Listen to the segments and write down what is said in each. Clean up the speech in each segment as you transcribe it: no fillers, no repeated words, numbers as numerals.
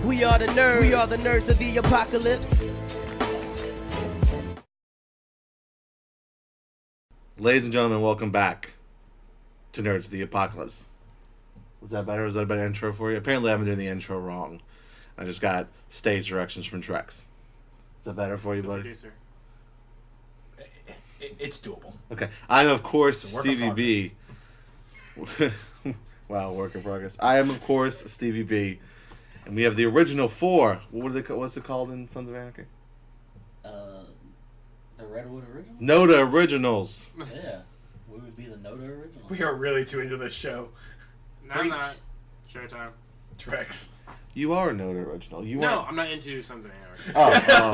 We are the nerds. We are the nerds of the apocalypse. Ladies and gentlemen, welcome back to Nerds of the Apocalypse. Was that better? Was that a better intro for you? Apparently I've been doing the intro wrong. I just got stage directions from Trex. Is that better for you, buddy? Producer. It's doable. Okay. I'm, of course, It's a work Stevie in B. Wow, work in progress. I am, of course, Stevie B. And we have the original four. What's it called in Sons of Anarchy? The Redwood Original? NotA Originals. Yeah. We would be the NotA Original. We are really too into this show. No, I'm not. Showtime. Trex. You are a NotA Original. No, I'm not into Sons of Anarchy. Oh,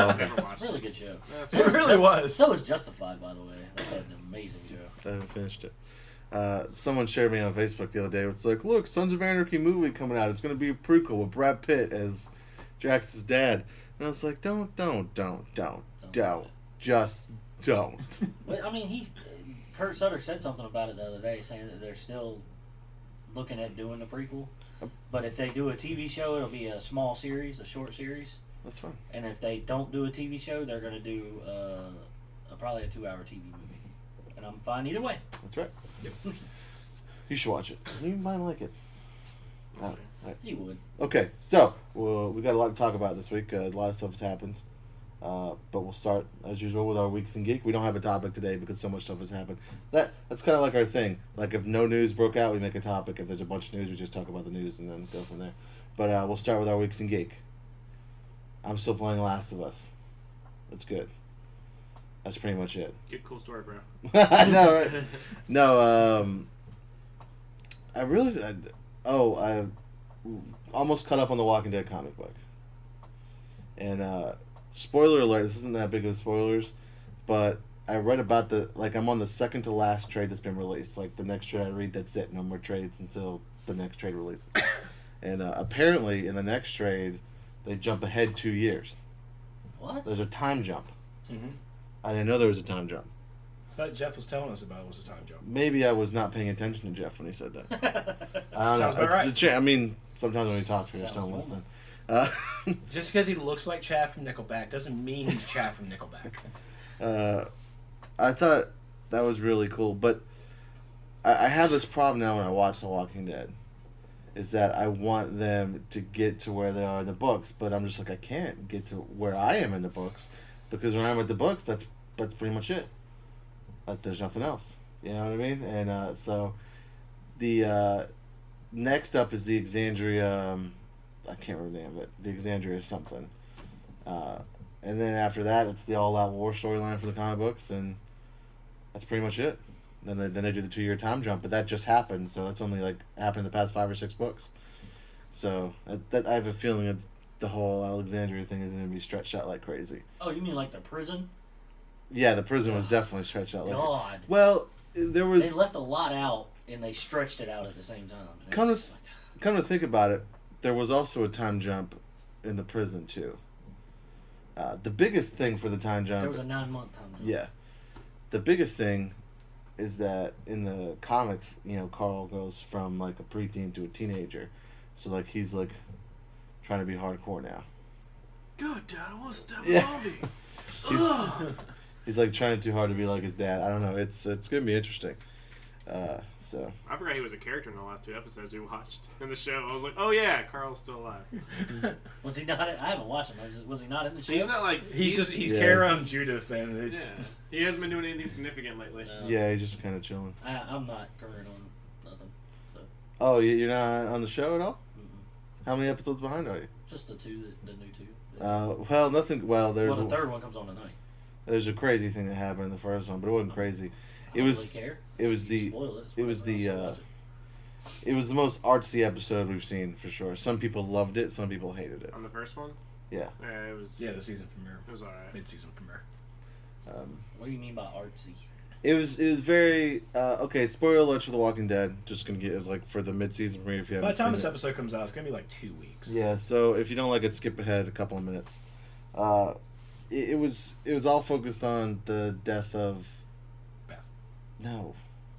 I've never okay. watched It's a really good show. It really was. So was Justified, by the way. That's an amazing show. I haven't finished it. Someone shared me on Facebook the other day. It's like, look, Sons of Anarchy movie coming out. It's going to be a prequel with Brad Pitt as Jax's dad. And I was like, don't. Just don't. But, I mean, Kurt Sutter said something about it the other day, saying that they're still looking at doing the prequel. But if they do a TV show, it'll be a small series, a short series. That's fine. And if they don't do a TV show, they're going to do probably a 2-hour TV movie. And I'm fine either way. That's right. Yep. You should watch it. You might like it. Right. You would. Okay, so we got a lot to talk about this week. A lot of stuff has happened. But we'll start, as usual, with our Weeks in Geek. We don't have a topic today because so much stuff has happened. That's kind of like our thing. Like, if no news broke out, we make a topic. If there's a bunch of news, we just talk about the news and then go from there. But we'll start with our Weeks in Geek. I'm still playing Last of Us. It's good. That's pretty much it. Good, cool story, bro. I know, right? No, I almost caught up on the Walking Dead comic book. And, spoiler alert, this isn't that big of spoilers, but I read about I'm on the second to last trade that's been released. Like, the next trade I read, that's it. No more trades until the next trade releases. And, apparently, in the next trade, they jump ahead 2 years. What? There's a time jump. Mm-hmm. I didn't know there was a time jump. So that Jeff was telling us about was a time jump. Maybe I was not paying attention to Jeff when he said that. I don't Sounds know. about right. I mean, sometimes when he talks, we just don't listen. Just because he looks like Chad from Nickelback doesn't mean he's Chad from Nickelback. I thought that was really cool, but I have this problem now when I watch The Walking Dead, is that I want them to get to where they are in the books, but I'm just like, I can't get to where I am in the books, because when I'm with the books, that's pretty much it. There's nothing else. You know what I mean? And so the next up is the Exandria. I can't remember the name of it. The Exandria something. And then after that, it's the all-out war storyline for the comic books, and that's pretty much it. Then they do the 2-year time jump, but that just happened, so that's only happened in the past 5 or 6 books. So I have a feeling that the whole Alexandria thing is going to be stretched out like crazy. Oh, you mean like the prison? Yeah, the prison was definitely stretched out like. God. Well, there was. They left a lot out, and they stretched it out at the same time. Come to think about it, there was also a time jump in the prison too. The biggest thing for the time jump. There was a 9-month time jump. Yeah, the biggest thing is that in the comics, Carl goes from a preteen to a teenager, so he's trying to be hardcore now. God, Dad, I want to stab Yeah. zombie. He's trying too hard to be like his dad. I don't know. It's gonna be interesting. So I forgot he was a character in the last 2 episodes we watched in the show. I was like, oh yeah, Carl's still alive. Was he not? I haven't watched him. Was he not in the show? He's not He's Yes. carrying around Judith, and it's He hasn't been doing anything significant lately. No. yeah, he's just kind of chilling. I'm not current on nothing. So. Oh, you're not on the show at all? Mm-mm. How many episodes behind are you? Just the new 2. Well, nothing. Well, The third one comes on tonight. there's a crazy thing that happened in the first one, but it wasn't crazy. I don't really care. It was You the. spoil it. It was Whatever, the. I'll still watch It was the most artsy episode we've seen for sure. Some people loved it. Some people hated it. On the first one? Yeah. Yeah, it was. the season premiere, It was alright. mid-season premiere. What do you mean by artsy? It was very okay. Spoiler alert for The Walking Dead. Just gonna get it for the mid-season premiere if you haven't. By the time seen this it. episode comes out, it's gonna be 2 weeks. Yeah. So if you don't like it, skip ahead a couple of minutes. It was all focused on the death of. Best. No.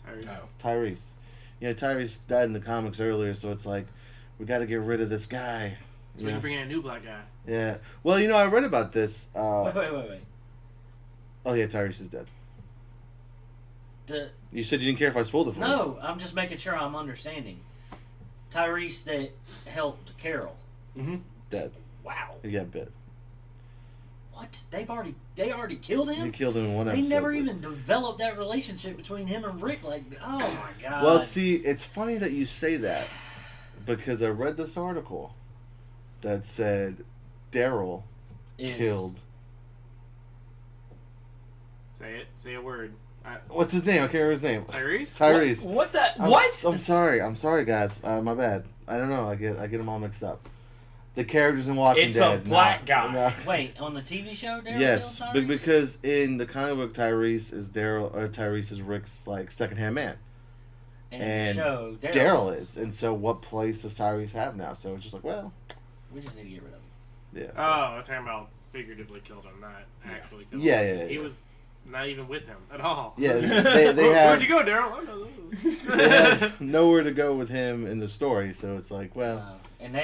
Tyrese. Oh. Tyrese. Tyrese died in the comics earlier, so it's we got to get rid of this guy. So we can bring in a new black guy. Yeah. Well, you know, I read about this. Wait. Oh yeah, Tyrese is dead. The, You said you didn't care if I spoiled it for you. no, I'm just making sure I'm understanding. Tyrese that helped Carol. Mm-hmm. Dead. Wow. He got bit. What? They already killed him? He killed him in one They episode. never but- even developed that relationship between him and Rick. Like, oh my god. Well, see, it's funny that you say that because I read this article that said Daryl killed. Say it. Say a word. What's his name? I can't remember his name. Tyrese? Tyrese. What the? I'm What? I'm sorry, guys. My bad. I don't know. I get them all mixed up. The characters in Walking It's Dead. a black guy. Wait, on the TV show, Daryl? Yes, killed Tyrese? because in the comic book, Tyrese is Rick's like secondhand man. And and in the show, Daryl is, and so what place does Tyrese have now? So it's just like, well, we just need to get rid of him. yeah. Oh, I'm talking about figuratively killed him, not actually killed him. Yeah. He was not even with him at all. Yeah, they Where'd have you go, Daryl? I don't know. they have nowhere to go with him in the story, so it's like, well, And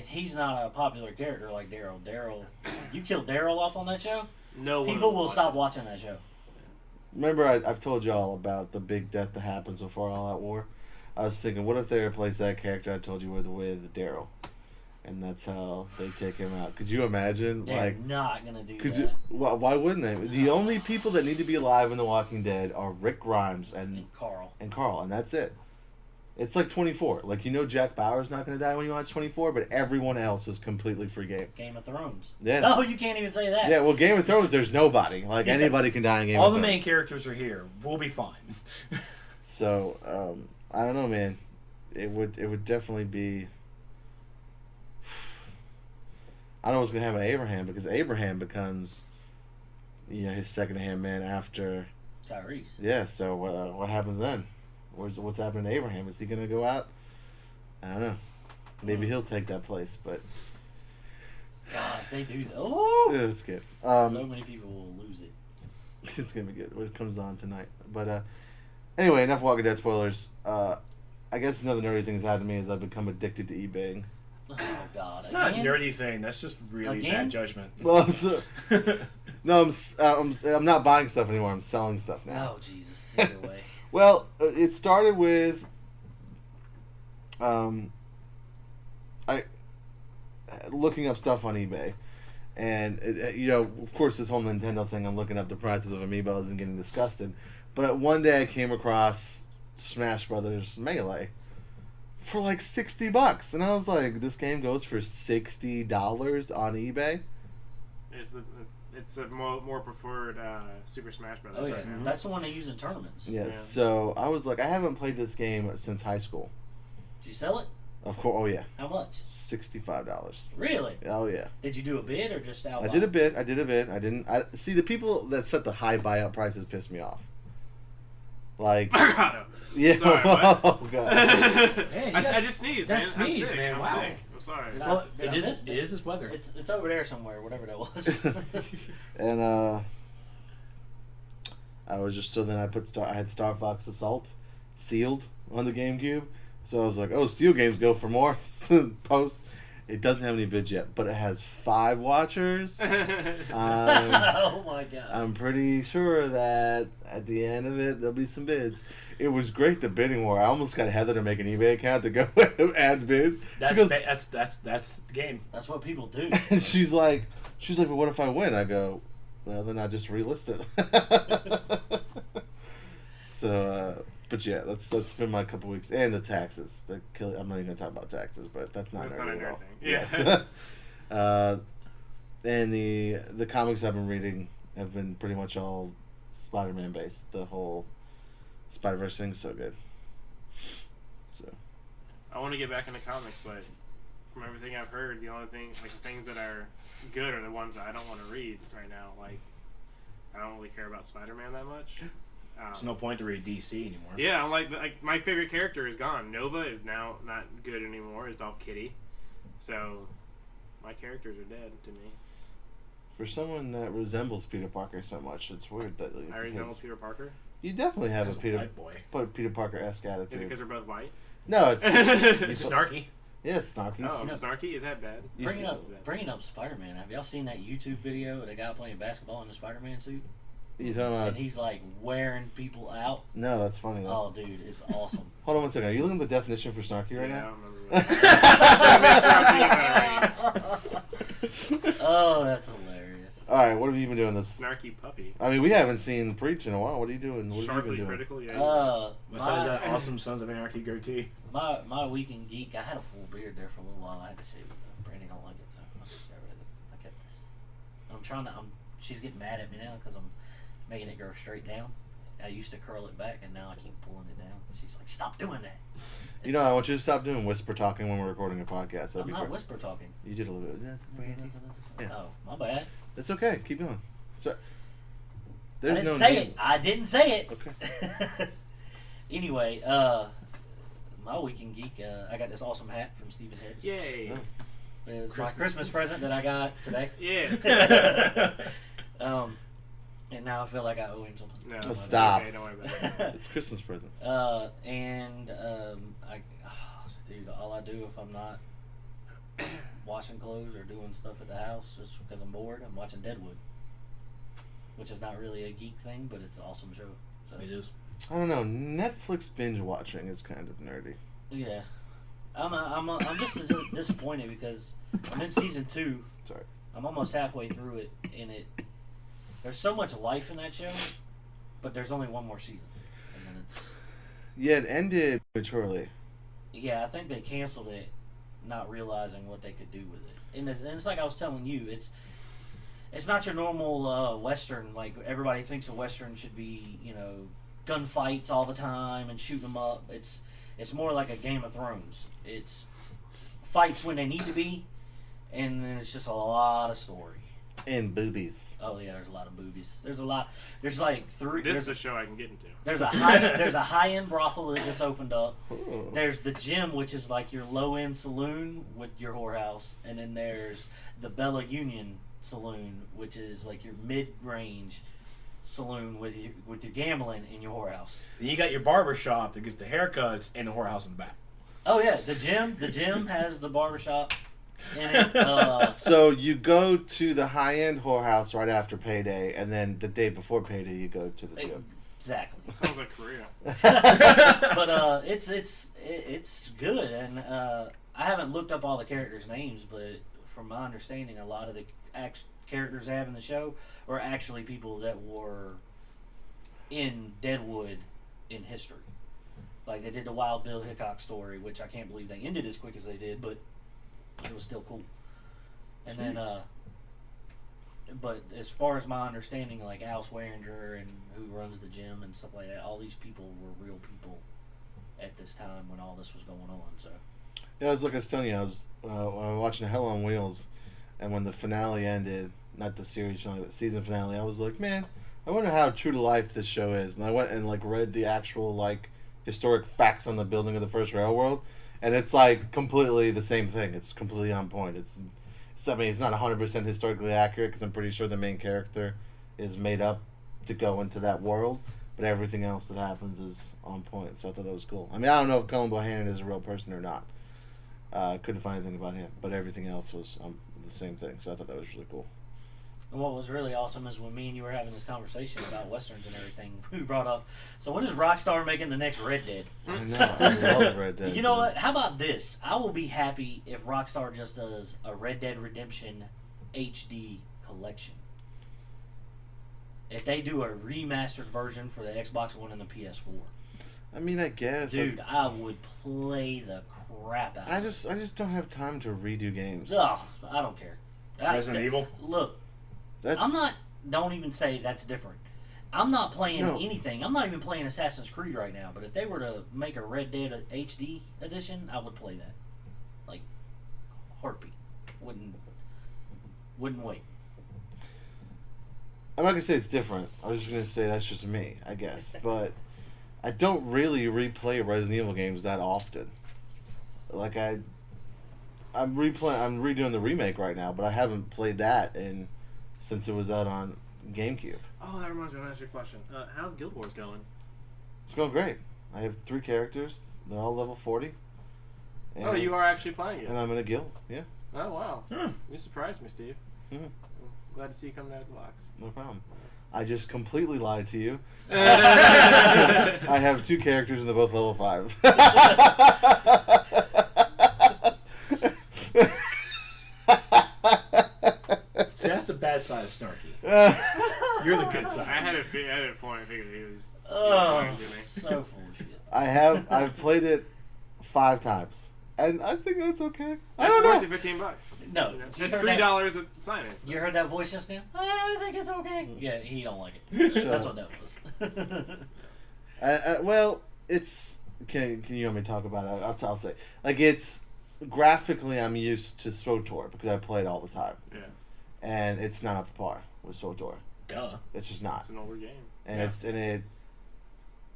he's not a popular character like Daryl. You killed Daryl off on that show? No one People will watch stop it. watching that show. remember I've told y'all about the big death that happens before All Out War. I was thinking, what if they replace that character I told you with Daryl, and that's how they take him out? Could you imagine? They're like, not gonna do could that. you? Why wouldn't they? The only people that need to be alive in The Walking Dead are Rick Grimes And Carl. and Carl, and that's it. It's like 24. Like, you know, Jack Bauer's not going to die when you watch 24, but everyone else is completely free game. Game of Thrones. Yes. No, you can't even say that. Yeah, well, Game of Thrones, there's nobody. Like, Yeah. anybody can die in Game All of the Thrones. main characters are here. We'll be fine. So, I don't know, man. It would definitely be... I don't know what's going to happen to Abraham, because Abraham becomes, you know, his second-hand man after... Tyrese. Yeah, so what happens then? What's happening to Abraham? Is he going to go out? I don't know. Maybe he'll take that place, but... God, if they do that. Oh! Yeah, it's good. So many people will lose it. It's going to be good. What comes on tonight. But anyway, enough Walking Dead spoilers. I guess another nerdy thing that's happened to me is I've become addicted to eBaying. Oh, God. It's not a Again? nerdy thing. That's just really Again? bad judgment. Well, so, no, I'm not buying stuff anymore. I'm selling stuff now. Oh, Jesus. Either way. Well, it started with looking up stuff on eBay, and you know, of course, this whole Nintendo thing. I'm looking up the prices of amiibos and getting disgusted. But one day I came across Smash Brothers Melee for like $60, and I was like, "This game goes for $60 on eBay." It's the more preferred Super Smash Brothers Oh, yeah. right now. That's the one they use in tournaments. Yeah. Yeah. So I was like, I haven't played this game since high school. Did you sell it? Of course. Oh yeah. How much? $65. Really? Oh yeah. Did you do a bid or just outright? I did a bit. I didn't. See, the people that set the high buyout prices piss me off. Like, Mercado. yeah. Sorry, what? Oh god. Hey, I just sneezed, that man. sneeze, I'm sick. man. I'm Wow. sick. I'm sorry. Did I- Well, did I it miss- is his weather. It's over there somewhere, whatever that was. And I was just then I had Star Fox Assault sealed on the GameCube, so I was like, oh, Steel Games go for more. Post. It doesn't have any bids yet, but it has 5 watchers. Oh my God. I'm pretty sure that at the end of it, there'll be some bids. It was great, the bidding war. I almost got Heather to make an eBay account to go add bids. That's She goes, that's the game. That's what people do. and she's like, but what if I win? I go, well, then I just relist it. So, but yeah, that's been my couple weeks, and the taxes. I'm not even gonna talk about taxes, but that's not That's nerdy not a at nerd all. thing. Yeah. Yes. And the comics I've been reading have been pretty much all Spider-Man based. The whole Spider-Verse thing's so good. So. I want to get back into comics, but from everything I've heard, the only thing, like the things that are good are the ones that I don't want to read right now. Like, I don't really care about Spider-Man that much. There's no point to read DC anymore. Yeah, I'm like my favorite character is gone. Nova is now not good anymore. It's all Kitty. So, my characters are dead to me. For someone that resembles Peter Parker so much, it's weird that I resemble Peter Parker. You definitely have As a a white boy. Peter Parker-esque Is it attitude. because we're both white? No, it's It's snarky. Yes, Snarky. Oh, Snarky? Is that bad? Bringing up Spider-Man. Have y'all seen that YouTube video of the guy playing basketball in the Spider-Man suit? You talking about? And he's like wearing people out. No, that's funny though. Oh, dude, it's awesome. Hold on one second. Are you looking at the definition for snarky right Yeah, now? I don't remember what Oh, that's hilarious. All right, what have you been doing this? Snarky puppy. I mean, we haven't seen Preach in a while. What are you doing? What have you Sharply been doing? critical, yeah. Besides that awesome Sons of Anarchy goatee. My weekend geek. I had a full beard there for a little while. I had to shave it. Brandy don't like it, so I just got rid of it. I kept this. I'm trying to. She's getting mad at me now because I'm making it grow straight down. I used to curl it back, and now I keep pulling it down. She's like, "Stop doing that." You know, I want you to stop doing whisper talking when we're recording a podcast. I'm not whisper talking. You did a little bit. Yeah. Oh, my bad. It's okay. Keep going. So, I there's didn't no say need. it. I didn't say it. Okay. Anyway, my weekend geek. I got this awesome hat from Stephen Head. Yay. Oh. It was my Christmas present that I got today. Yeah. And now I feel like I owe him something. No, Oh, stop. Okay, don't worry about it. It's Christmas presents. Dude, all I do if I'm not washing clothes or doing stuff at the house, just because I'm bored, I'm watching Deadwood, which is not really a geek thing, but it's an awesome show. So. It is. I don't know. Netflix binge watching is kind of nerdy. Yeah, I'm just disappointed because I'm in season 2. Sorry. I'm almost halfway through it, and there's so much life in that show, but there's only one more season, and then it's. Yeah, it ended prematurely. Yeah, I think they canceled it, not realizing what they could do with it. And it's like I was telling you, it's not your normal Western. Like everybody thinks a Western should be, gunfights all the time and shooting them up. It's more like a Game of Thrones. It's fights when they need to be, and then it's just a lot of story. And boobies. Oh yeah, there's a lot of boobies. There's a lot. There's like 3. This is a show I can get into. There's a high-end brothel that just opened up. Ooh. There's the gym, which is like your low-end saloon with your whorehouse, and then there's the Bella Union Saloon, which is like your mid-range saloon with your gambling in your whorehouse. Then you got your barber shop that gets the haircuts and the whorehouse in the back. Oh yeah, the gym has the barbershop in it. So you go to the high-end whorehouse right after payday, and then the day before payday you go to the gym. Exactly. Sounds like Korea. But it's good, and I haven't looked up all the characters' names, but from my understanding, a lot of the characters they have in the show are actually people that were in Deadwood in history. Like they did the Wild Bill Hickok story, which I can't believe they ended as quick as they did, but it was still cool. And then, but as far as my understanding, like Al Swearinger and who runs the gym and stuff like that, all these people were real people at this time when all this was going on. So Yeah, I was telling you, I was watching Hell on Wheels, and when the finale ended, not the series finale, but the season finale, I was like, man, I wonder how true to life this show is. And I went and read the actual historic facts on the building of the first railroad, and it's completely the same thing. It's completely on point. It's not 100% historically accurate because I'm pretty sure the main character is made up to go into that world, but everything else that happens is on point. So I thought that was cool. I mean, I don't know if Cullen Bohannon is a real person or not. Couldn't find anything about him, but everything else was the same thing. So I thought that was really cool. And what was really awesome is when me and you were having this conversation about Westerns and everything, we brought up, so when is Rockstar making the next Red Dead? I know. I love Red Dead. You know what? How about this? I will be happy if Rockstar just does a Red Dead Redemption HD collection. If they do a remastered version for the Xbox One and the PS4. I mean, I guess. Dude, I would play the crap out of it. I just don't have time to redo games. Oh, I don't care. Resident Evil? Look, That's, I'm not. Don't even say that's different. I'm not playing No. anything. I'm not even playing Assassin's Creed right now. But if they were to make a Red Dead HD edition, I would play that. Heartbeat. Wouldn't wait. I'm not gonna say it's different. I was just gonna say that's just me, I guess. But I don't really replay Resident Evil games that often. I'm redoing the remake right now, but I haven't played that since it was out on GameCube. Oh, that reminds me. I want to ask you a question. How's Guild Wars going? It's going great. I have 3 characters. They're all level 40. Oh, you are actually playing it. And I'm in a guild. Yeah. Oh wow. Hmm. You surprised me, Steve. Mhm. Glad to see you coming out of the box. No problem. I just completely lied to you. I I have 2 characters and they're both level 5. See, that's the bad side of Snarky. You're the good side. had a point. I figured he was. Oh, lying to me. so full of shit. I've played it 5 times. And I think that's okay. I That's don't worth know. the $15. No, Just you heard that- $3 a sign in. You heard that voice just now? I think it's okay. Yeah, he don't like it. Shut That's up. what that was. Well, it's can you want me to talk about it? I'll say like it's graphically I'm used to SWTOR because I play it all the time, Yeah. and it's not up to par with SWTOR. Duh. It's just not, It's an older game. and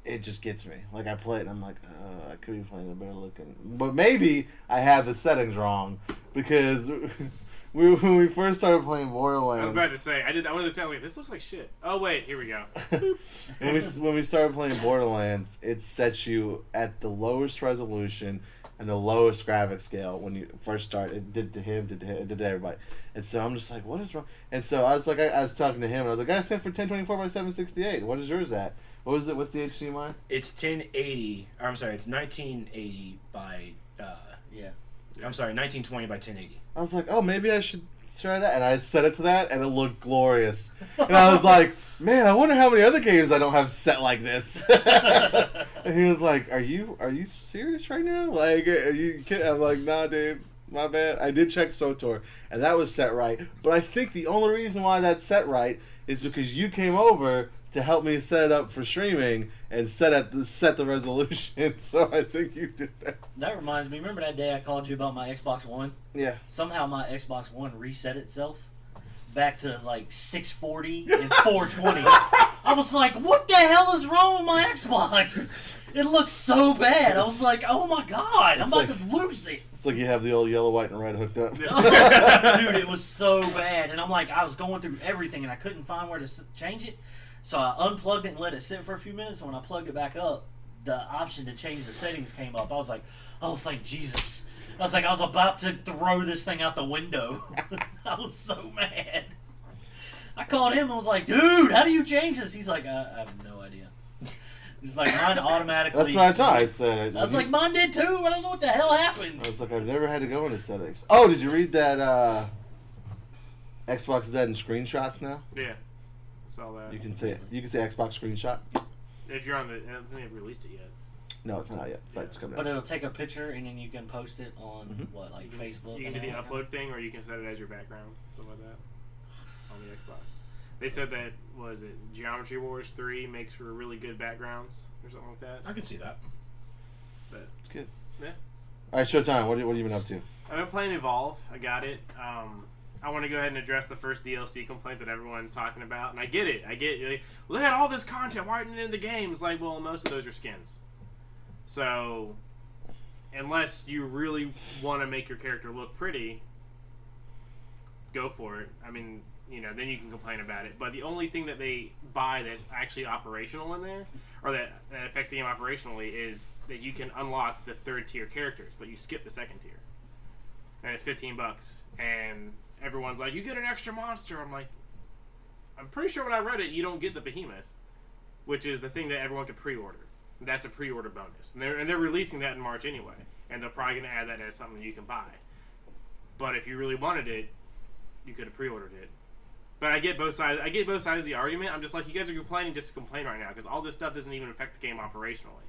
it just gets me. Like I play it and I'm like, I could be playing a better looking, but maybe I have the settings wrong because when we first started playing Borderlands. I was about to say, I wanted to say, like, this looks like shit. Oh, wait, here we go. when we started playing Borderlands, it sets you at the lowest resolution and the lowest graphic scale when you first start. It did to him, it did to everybody. And so I'm just like, what is wrong? And so I was like, I was talking to him, and I was like, I sent for 1024 by 768. What is yours at? What was it? What's the HDMI? It's 1080. Or I'm sorry, it's 1980 by. Yeah. I'm sorry, 1920 by 1080. I was like, oh, maybe I should try that. And I set it to that, and it looked glorious. And I was like, man, I wonder how many other games I don't have set like this. And he was like, are you serious right now? Like, are you kidding? I'm like, nah, dude. My bad. I did check SWTOR, and that was set right. But I think the only reason why that's set right is because you came over to help me set it up for streaming and set the resolution. So I think you did that. That reminds me, remember that day I called you about my Xbox One? Yeah. Somehow my Xbox One reset itself back to like 640 and 420. I was like, what the hell is wrong with my Xbox? It looks so bad. I was like, oh my god, I'm about to lose it. It's like you have the old yellow, white, and red hooked up. Dude, it was so bad. And I'm like, I was going through everything and I couldn't find where to change it. So I unplugged it and let it sit for a few minutes. And when I plugged it back up, the option to change the settings came up. I was like, oh, thank Jesus. I was like, I was about to throw this thing out the window. I was so mad. I called him and was like, dude, how do you change this? He's like, I have no idea. He's like, mine automatically. That's what I thought. I said. I was like, mine did too. I don't know what the hell happened. I was like, I've never had to go into settings. Oh, did you read that Xbox is dead in screenshots now? Yeah. I saw that. You can say Xbox screenshot. If you're on the... I don't think they've released it yet. No, it's not out yet, but it's coming But out. it'll take a picture and then you can post it on what, like Facebook? You can and do the all that? upload thing, or you can set it as your background, something like that, on the Xbox. They said that, was it Geometry Wars 3 makes for really good backgrounds, or something like that. I can see that. But It's good. yeah. All right, Showtime. What have you been up to? I've been playing Evolve. I got it. I want to go ahead and address the first DLC complaint that everyone's talking about, and I get it. Like, look at all this content. Why isn't it in the game? It's like, well, most of those are skins. So, unless you really want to make your character look pretty, go for it. I mean, then you can complain about it. But the only thing that they buy that's actually operational in there, or that affects the game operationally, is that you can unlock the third tier characters, but you skip the second tier. And it's $15. And everyone's like, you get an extra monster. I'm like, I'm pretty sure when I read it, you don't get the behemoth, which is the thing that everyone could pre-order. That's a pre-order bonus. And they're releasing that in March anyway. And they're probably going to add that as something you can buy. But if you really wanted it, you could have pre-ordered it. But I get both sides. Of the argument. I'm just like, you guys are complaining just to complain right now, because all this stuff doesn't even affect the game operationally.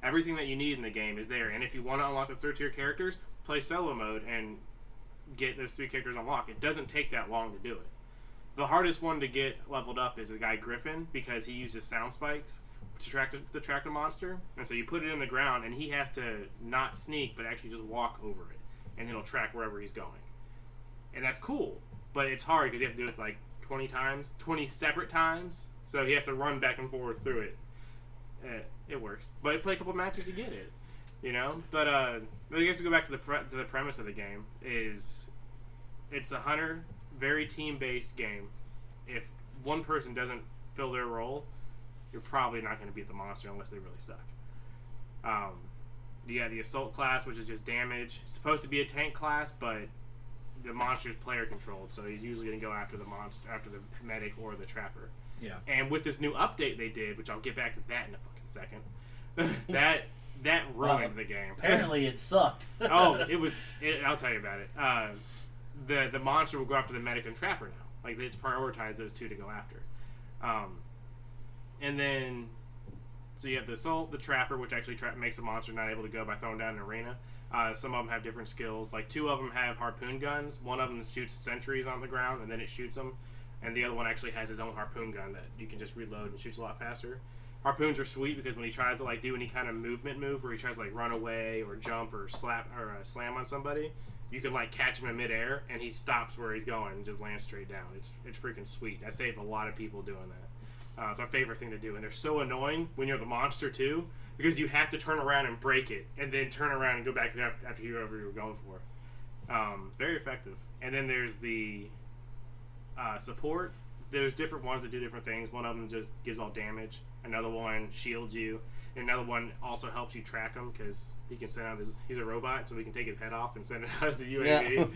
Everything that you need in the game is there. And if you want to unlock the third tier characters, play solo mode and get those 3 characters unlocked. It doesn't take that long to do it. The hardest one to get leveled up is the guy Griffin, because he uses sound spikes to track the monster. And so you put it in the ground, and he has to not sneak, but actually just walk over it, and it'll track wherever he's going. And that's cool, but it's hard because you have to do it like 20 separate times. So he has to run back and forth through it. It works, but play a couple matches to get it, But I guess we go back to the premise of the game. Is it's a hunter, very team-based game. If one person doesn't fill their role, you're probably not going to beat the monster unless they really suck. You got the assault class, which is just damage. It's supposed to be a tank class, but the monster's player controlled, so he's usually going to go after the monster, after the medic or the trapper. Yeah. And with this new update they did, which I'll get back to that in a fucking second, that ruined the game. Apparently, it sucked. Oh, I'll tell you about it. The monster will go after the medic and trapper now. Like, it's prioritized those two to go after. And then, so you have the assault, the trapper, which actually makes the monster not able to go by throwing down an arena. Some of them have different skills. Like, 2 of them have harpoon guns. One of them shoots sentries on the ground, and then it shoots them. And the other one actually has his own harpoon gun that you can just reload and shoots a lot faster. Harpoons are sweet because when he tries to, like, do any kind of movement move where he tries to, like, run away or jump or slap or slam on somebody, you can, like, catch him in midair, and he stops where he's going and just lands straight down. It's freaking sweet. I saved a lot of people doing that. It's my favorite thing to do. And they're so annoying when you're the monster, too, because you have to turn around and break it, and then turn around and go back after whoever you were going for. Very effective. And then there's the support. There's different ones that do different things. One of them just gives all damage. Another one shields you. And another one also helps you track him because he can send out he's a robot, so we can take his head off and send it out as a UAV.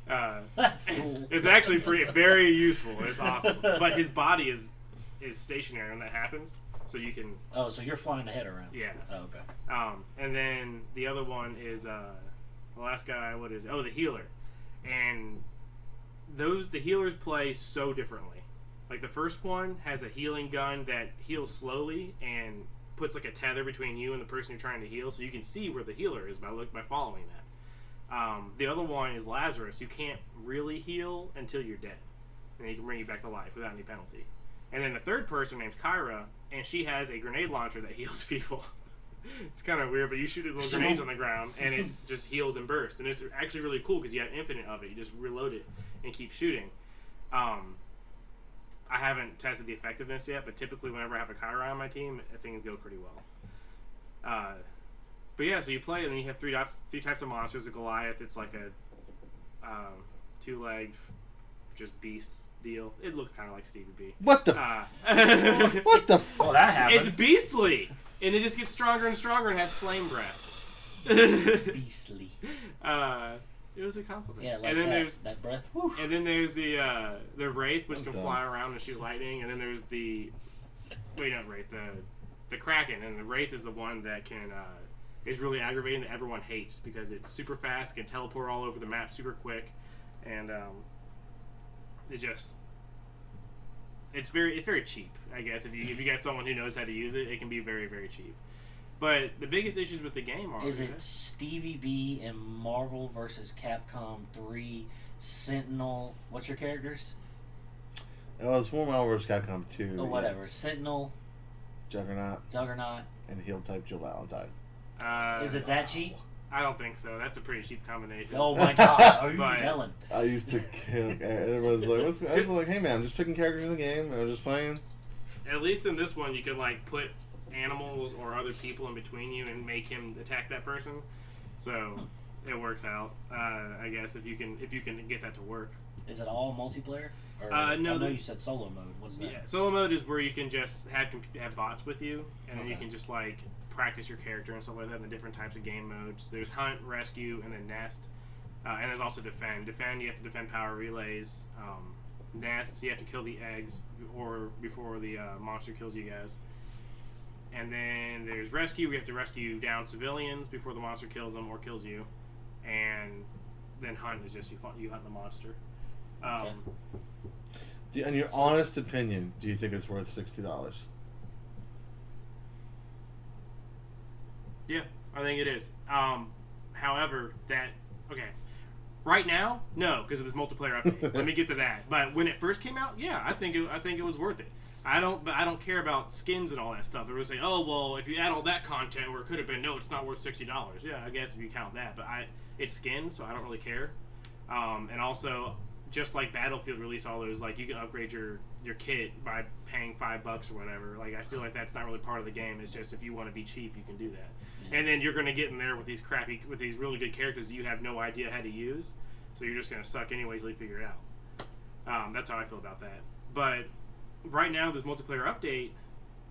Yeah. That's cool. It's actually very useful. It's awesome. But his body is stationary when that happens, so you can. Oh, so you're flying the head around. Yeah. Oh, okay. And then the other one is the last guy. What is it? Oh, the healer. And the healers play so differently. Like, the first one has a healing gun that heals slowly and puts like a tether between you and the person you're trying to heal, so you can see where the healer is by following that. The other one is Lazarus. You can't really heal until you're dead, and he can bring you back to life without any penalty. And then the third person named Kyra, and she has a grenade launcher that heals people. It's kind of weird, but you shoot these little grenades on the ground, and it just heals and bursts. And it's actually really cool because you have infinite of it. You just reload it and keep shooting. I haven't tested the effectiveness yet, but typically whenever I have a Kyra on my team, things go pretty well. But yeah, so you play, and then you have three types of monsters. A Goliath, it's like a 2-legged, just beast deal. It looks kind of like Stevie B. What the? What the? Oh, that happened. It's beastly, and it just gets stronger and stronger and has flame breath. Beastly. It was a compliment. Yeah, like and then there's that breath. Whew. And then there's the Wraith, which can fly around and shoot lightning. And then there's not Wraith, the Kraken. And the Wraith is the one that is really aggravating that everyone hates because it's super fast, can teleport all over the map super quick, and it's very cheap. I guess if you got someone who knows how to use it, it can be very, very cheap. But the biggest issues with the game are... Is it Stevie B in Marvel vs. Capcom 3, Sentinel... What's your characters? It was Marvel vs. Capcom 2. Oh, whatever. Sentinel... Juggernaut. And Heel type Jill Valentine. Is it that cheap? I don't think so. That's a pretty cheap combination. Oh my god, are you But- telling? I used to kill... Everyone's like, I was like, hey man, I'm just picking characters in the game. I was just playing. At least in this one, you could like put animals or other people in between you and make him attack that person. So it works out. I guess if you can get that to work. Is it all multiplayer? Or, No, I know the- you said solo mode. What's that? Yeah, solo mode is where you can just have bots with you, and then you Okay. can just like practice your character and stuff like that in the different types of game modes. There's hunt, rescue, and then nest. And there's also defend. Defend, you have to defend power relays. Nest, you have to kill the eggs or before the monster kills you guys. And then there's rescue. We have to rescue down civilians before the monster kills them or kills you. And then hunt is just you hunt the monster. Okay. In your honest opinion, do you think it's worth $60? Yeah, I think it is. However, right now, no, because of this multiplayer update. Let me get to that. But when it first came out, yeah, I think it was worth it. I don't care about skins and all that stuff. They're going to say, oh well, if you add all that content where it could have been, no, it's not worth $60. Yeah, I guess if you count that, but it's skins, so I don't really care. And also, just like Battlefield released all those, like you can upgrade your kit by paying $5 or whatever. Like I feel like that's not really part of the game. It's just if you want to be cheap, you can do that. Yeah. And then you're going to get in there with these really good characters that you have no idea how to use. So you're just going to suck anyway until you figure it out. That's how I feel about that. But right now, this multiplayer update,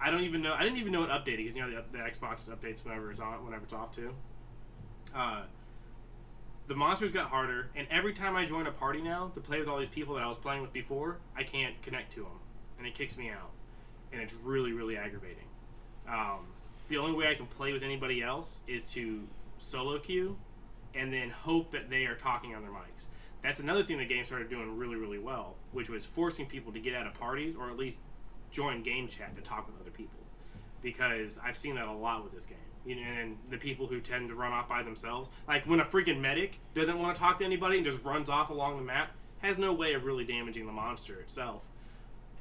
I didn't even know it updated because the Xbox updates whenever it's on, whenever it's off too. The monsters got harder, and every time I join a party now to play with all these people that I was playing with before, I can't connect to them, and it kicks me out, and it's really, really aggravating. The only way I can play with anybody else is to solo queue, and then hope that they are talking on their mics. That's another thing the game started doing really, really well, which was forcing people to get out of parties, or at least join game chat to talk with other people, because I've seen that a lot with this game. You know, and the people who tend to run off by themselves, like when a freaking medic doesn't want to talk to anybody and just runs off along the map, has no way of really damaging the monster itself.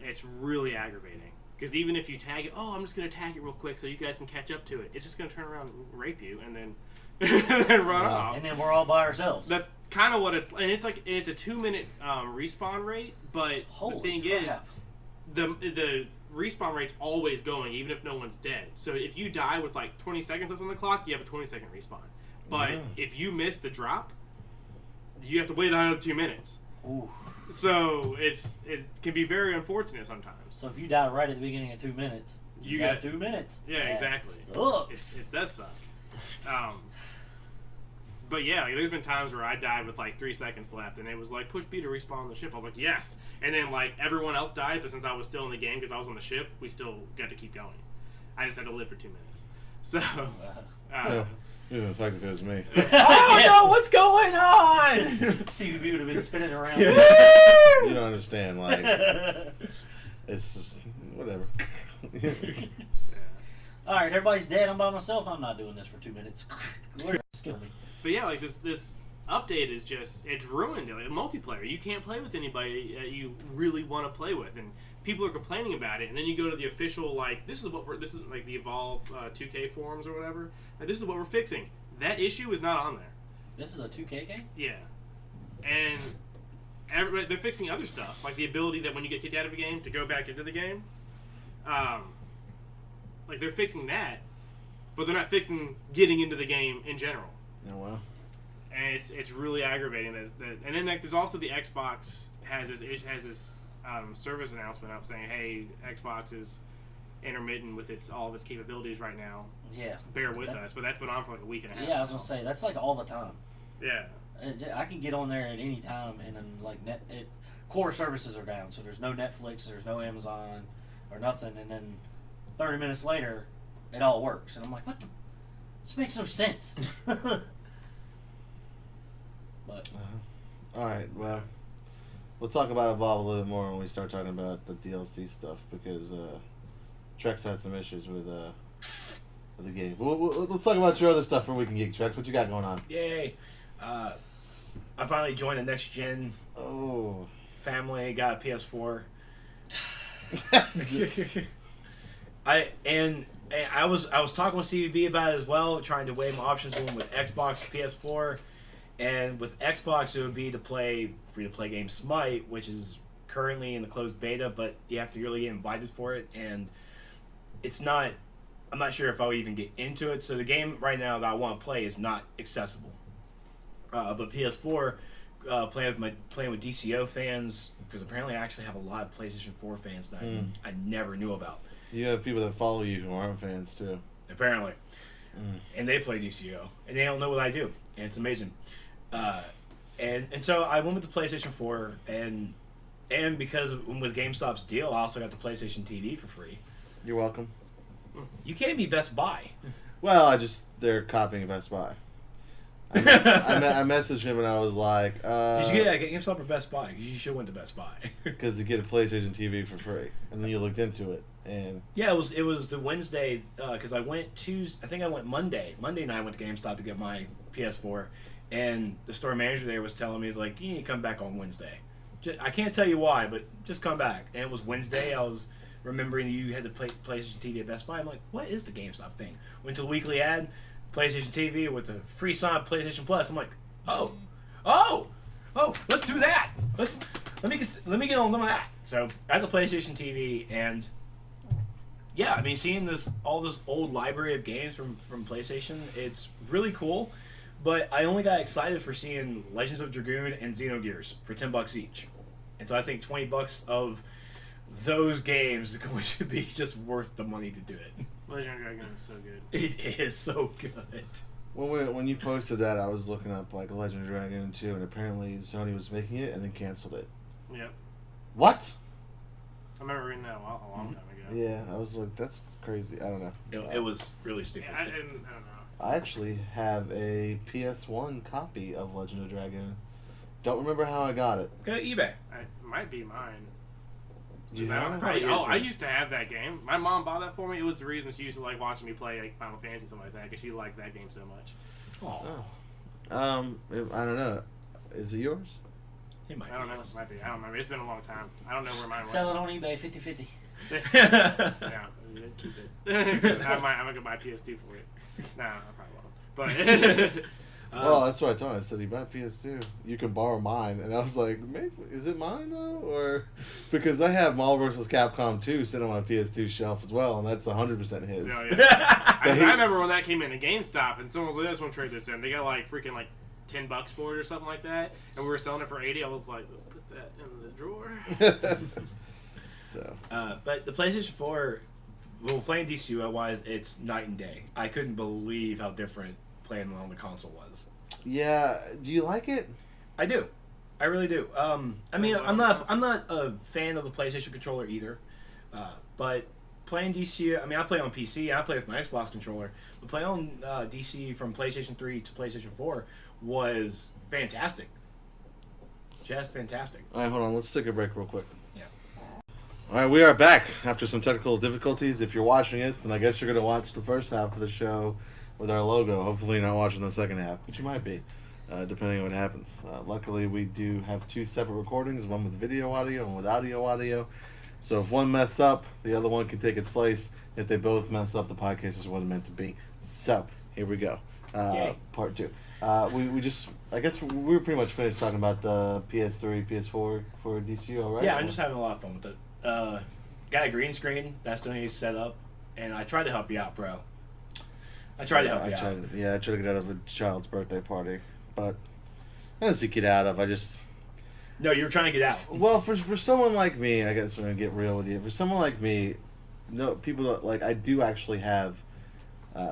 It's really aggravating, because even if you tag it, I'm just going to tag it real quick so you guys can catch up to it, it's just going to turn around and rape you and then and then run off. And then we're all by ourselves. That's kind of what it's, and it's like, it's a 2-minute respawn rate, but Holy the thing crap. is, the respawn rate's always going, even if no one's dead. So if you die with like 20 seconds left on the clock, you have a 20-second respawn. But if you miss the drop, you have to wait another 2 minutes. Ooh. So it can be very unfortunate sometimes. So if you die right at the beginning of 2 minutes, you got 2 minutes. Yeah, exactly. Sucks. It does suck. But yeah, like, there's been times where I died with like 3 seconds left, and it was like, push B to respawn the ship. I was like, yes. And then like everyone else died, but since I was still in the game because I was on the ship, we still got to keep going. I just had to live for 2 minutes. So, Even the fact that it was me. Oh no, what's going on? Stevie B would have been spinning around. You don't understand, like, it's just, whatever. Alright, everybody's dead. I'm by myself. I'm not doing this for 2 minutes. Kill me. But yeah, like this update is just, it's ruined it. Like, multiplayer, you can't play with anybody that you really want to play with, and people are complaining about it. And then you go to the official, like, this is like the Evolve 2K forums or whatever. Like, this is what we're fixing. That issue is not on there. This is a 2K game? Yeah, and they're fixing other stuff, like the ability that when you get kicked out of a game to go back into the game. Like, they're fixing that, but they're not fixing getting into the game in general. Oh, well. And it's really aggravating. And then like, there's also the Xbox has this service announcement up saying, hey, Xbox is intermittent with all of its capabilities right now. Yeah. Bear with us. But that's been on for like a week and a half. Yeah, I was going to say, that's like all the time. Yeah. I can get on there at any time, and then like core services are down, so there's no Netflix, there's no Amazon, or nothing, and then 30 minutes later, it all works, and I'm like, what the? This makes no sense. But All right, well, we'll talk about Evolve a little bit more when we start talking about the DLC stuff, because Trex had some issues with the game. Let's talk about your other stuff for Week in Geek. Trex, what you got going on? Yay! I finally joined the next gen family. Got a PS4. I was talking with Stevie B about it as well, trying to weigh my options going with Xbox, PS4, and with Xbox it would be to play free-to-play game Smite, which is currently in the closed beta, but you have to really get invited for it, and I'm not sure if I'll even get into it. So the game right now that I want to play is not accessible. But PS4, playing with DCO fans, because apparently I actually have a lot of PlayStation 4 fans that I never knew about. You have people that follow you who aren't fans too. Apparently. And they play DCO, and they don't know what I do, and it's amazing. And so I went with the PlayStation 4, and because with GameStop's deal, I also got the PlayStation TV for free. You're welcome. You can't be Best Buy. Well, they're copying Best Buy. I messaged him and I was like, did you get it at GameStop or Best Buy? You should have went to Best Buy. Because you get a PlayStation TV for free, and then you looked into it, and yeah, it was the Wednesday, because I went Tuesday. I think I went Monday. Monday night I went to GameStop to get my PS4, and the store manager there was telling me, he's like, you need to come back on Wednesday. I can't tell you why, but just come back. And it was Wednesday. I was remembering you had the PlayStation TV at Best Buy. I'm like, what is the GameStop thing? Went to the weekly ad. PlayStation TV with the free sign PlayStation Plus. I'm like, oh, let's do that. Let me get on some of that. So I had the PlayStation TV, and yeah, I mean, seeing all this old library of games from PlayStation, it's really cool. But I only got excited for seeing Legends of Dragoon and Xenogears for $10 each, and so I think $20 of those games is going to be just worth the money to do it. Legend of Dragoon is so good. It is so good. When you posted that, I was looking up like Legend of Dragon 2, and apparently Sony was making it and then canceled it. Yep. What? I remember reading that a long time ago. Yeah, I was like, that's crazy. I don't know. It was really stupid. Yeah, I don't know. I actually have a PS1 copy of Legend of Dragon. Don't remember how I got it. Go to eBay. It might be mine. You I, know? I used to have that game. My mom bought that for me. It was the reason she used to like watching me play like Final Fantasy and something like that because she liked that game so much. Oh, I don't know. Is it yours? it might I don't be. know. It might be. I don't remember. It's been a long time. I don't know where mine Sell it went. on eBay 50-50. Yeah, keep it. I'm gonna go buy PS2 for it. Nah, I probably won't. But Well, that's what I told him. I said, you buy PS2, you can borrow mine. And I was like, maybe, is it mine, though? Or because I have Marvel vs. Capcom 2 sitting on my PS2 shelf as well, and that's 100% his. yeah. I remember when that came in at GameStop, and someone was like, I just want to trade this in. They got like freaking like $10 for it or something like that, and we were selling it for $80. I was like, let's put that in the drawer. So. But the PlayStation 4, well, playing DCUI-wise, it's night and day. I couldn't believe how different playing on the console was. Yeah, do you like it? I do. I really do. I mean, I'm not a fan of the PlayStation controller either. But playing DC, I mean, I play on PC. I play with my Xbox controller. But playing on DC from PlayStation 3 to PlayStation 4 was fantastic. Just fantastic. All right, hold on. Let's take a break real quick. Yeah. All right, we are back after some technical difficulties. If you're watching this, then I guess you're going to watch the first half of the show with our logo. Hopefully you're not watching the second half, but you might be, depending on what happens. Luckily, we do have two separate recordings, one with video audio and one with audio audio. So if one mess up, the other one can take its place. If they both mess up, the podcast is what it's meant to be. So here we go. Part 2. We just, I guess we were pretty much finished talking about the PS3, PS4 for DCO, right? Yeah, I'm just having a lot of fun with it. Got a green screen that still needs set up, and I tried to help you out, bro. I tried to help you out. Yeah, I tried to get out of a child's birthday party, but I didn't see get out of. I just... No, you were trying to get out. Well, for someone like me, I guess we're gonna get real with you. For someone like me, no, people don't, like, I do actually have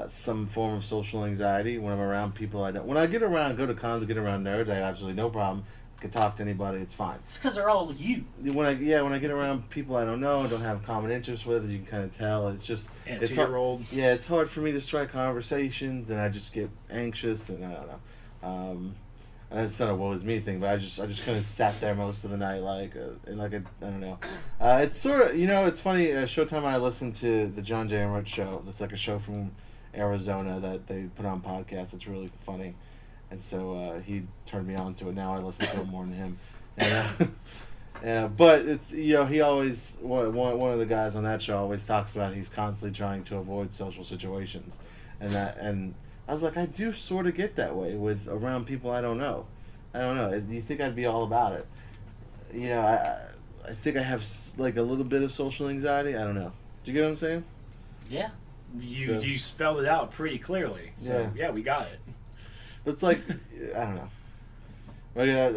some form of social anxiety when I'm around people I don't. When I get around, go to cons, get around nerds, I have absolutely no problem. I can talk to anybody, it's fine. It's because they're all you. When I get around people I don't know, don't have common interests with, you can kind of tell. It's just And it's 2-year-old. Yeah, it's hard for me to strike conversations, and I just get anxious, and I don't know. And it's not a woe is me thing, but I just kind of sat there most of the night, like I don't know. It's sort of, it's funny. Showtime, I listened to the John J. Emmerich show. That's like a show from Arizona that they put on podcasts. It's really funny, and so he turned me on to it. Now I listen to it more than him. And, but it's he always one of the guys on that show always talks about he's constantly trying to avoid social situations, and I was like, I do sort of get that way with around people I don't know. I don't know. Do you think I'd be all about it? I think I have like a little bit of social anxiety. I don't know. Do you get what I'm saying? Yeah. You spelled it out pretty clearly. So yeah, we got it. But it's like I don't know.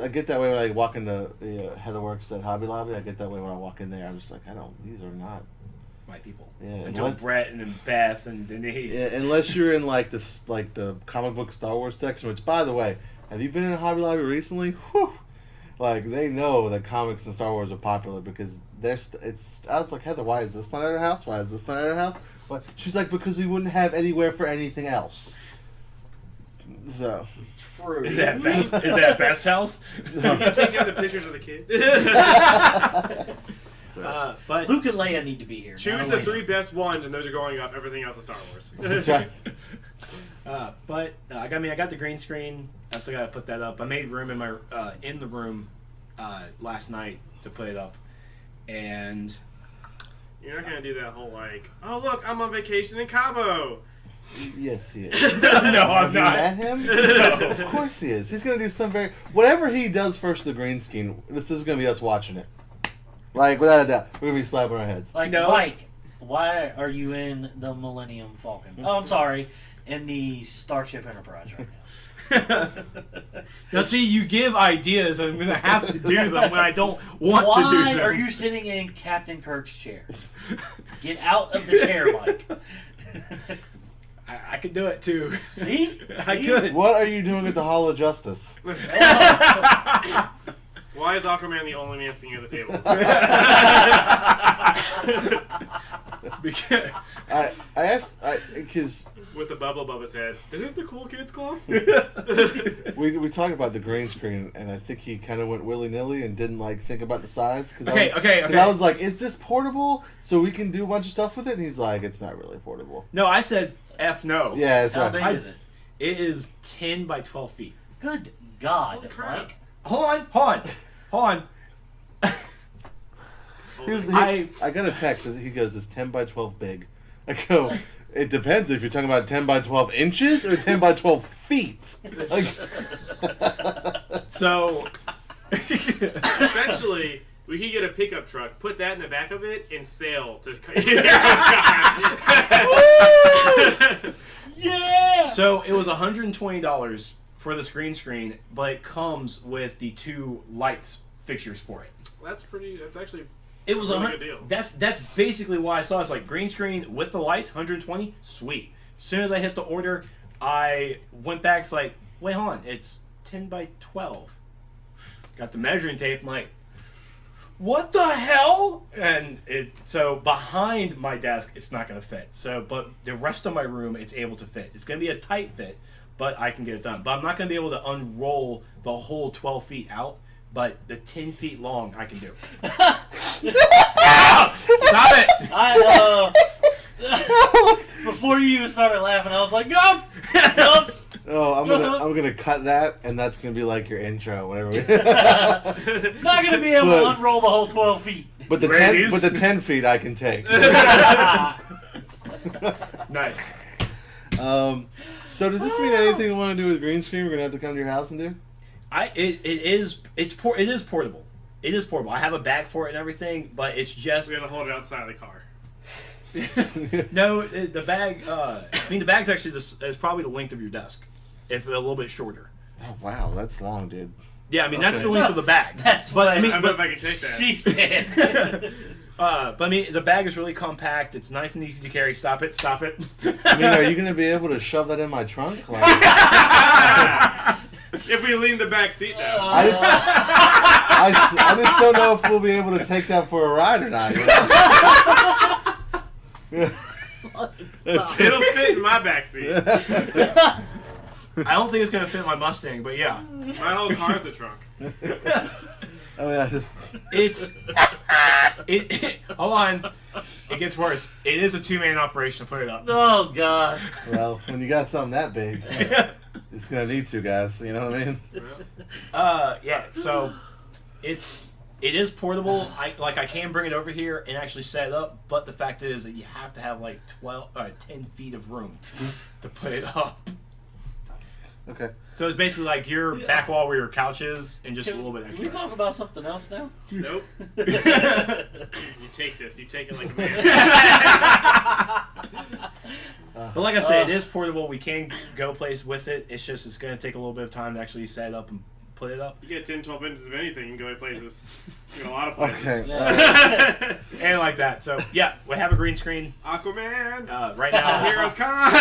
I get that way when I walk into the Heather Works at Hobby Lobby. I get that way when I walk in there. I'm just like, these are not My people. Yeah. Until Brett and then Beth and Denise. Yeah, unless you're in like this, like the comic book Star Wars section. Which, by the way, have you been in a Hobby Lobby recently? Whew. Like they know that comics and Star Wars are popular because I was like, Heather, why is this not at our house? Why is this not at our house? But she's like, because we wouldn't have anywhere for anything else. So. True. Is that Beth's house? Take out the pictures of the kid. But Luke and Leia need to be here. Choose the 3 best ones, and those are going up. Everything else is Star Wars. That's right. I got the green screen. I still gotta put that up. I made room in my in the room last night to put it up, and You're not gonna do that whole like, oh look, I'm on vacation in Cabo. Yes, he is. no, I'm Have not. you met him? No. Of course he is. He's gonna do some whatever he does first. The green screen. This is gonna be us watching it. Like without a doubt, we're gonna be slapping our heads. Like, No. Mike, why are you in the Millennium Falcon? Oh, I'm sorry, in the Starship Enterprise right now. Now, see, you give ideas, and I'm gonna have to do them when I don't want to do Why them. are you sitting in Captain Kirk's chair? Get out of the chair, Mike. I could do it too. See? I could. What are you doing at the Hall of Justice? Why is Aquaman the only man sitting at the table? Because I asked because With the bubble above his head. Is this the cool kids club? we talked about the green screen, and I think he kind of went willy nilly and didn't like think about the size. Cause Okay. I was like, "Is this portable? So we can do a bunch of stuff with it?" And he's like, "It's not really portable." No, I said F no. Yeah, that's How right. big is it? It is 10 by 12 feet. Good God, Holy crap. Mike. Hold on. I got a text. He goes, "Is 10 by 12 big?" I go, "It depends if you're talking about 10 by 12 inches or 10 by 12 feet." Like, So, Essentially, we could get a pickup truck, put that in the back of it, and sail to. Yeah! so it was $120 for the screen, but it comes with the 2 lights fixtures for it. That's actually. It was Really a good deal. That's basically why I saw it's like green screen with the lights, 120, sweet. As soon as I hit the order, I went back. It's like, wait, hold on, it's 10 by 12. Got the measuring tape. I'm like, what the hell? And so behind my desk, it's not gonna fit. So, but the rest of my room, it's able to fit. It's gonna be a tight fit, but I can get it done. But I'm not gonna be able to unroll the whole 12 feet out. But the 10 feet long, I can do. Stop it! Before you even started laughing, I was like, "Yup! Yup!" oh, I'm gonna cut that, and that's gonna be like your intro, whatever. Not gonna be able to unroll the whole 12 feet. But the Ladies. 10 feet I can take. Nice. So does this mean anything we want to do with green screen? We're gonna have to come to your house and do. It is portable. It is portable. I have a bag for it and everything, but it's just We gotta hold it outside the car. no. The bag. The bag's actually is probably the length of your desk, if a little bit shorter. Oh wow, that's long, dude. Yeah, that's Okay. the length of the bag. That's but what I don't know if I can take that. she said. But the bag is really compact. It's nice and easy to carry. Stop it! I mean, are you gonna be able to shove that in my trunk? Like, If we lean the back seat down. I just don't know if we'll be able to take that for a ride or not. You know? It'll fit in my back seat. I don't think it's gonna fit my Mustang, but yeah, My whole car's a trunk. I mean, hold on. It gets worse. It is a 2-man operation to put it up. Oh God. well, when you got something that big, it's gonna need 2 guys. You know what I mean? Yeah. So it is portable. I can bring it over here and actually set it up, but the fact is that you have to have like 10 feet of room to put it up. Okay. So it's basically like your back wall where your couch is, and just a little bit Can extra. we talk about something else now? Nope. You take this. You take it like a man. But like I said, it is portable. We can go place with it. It's going to take a little bit of time to actually set it up and put it up. You get 10, 12 inches of anything, you can go places. You get a lot of places. Okay. Yeah. And like that. So yeah, we have a green screen Aquaman. right now. Heroes come.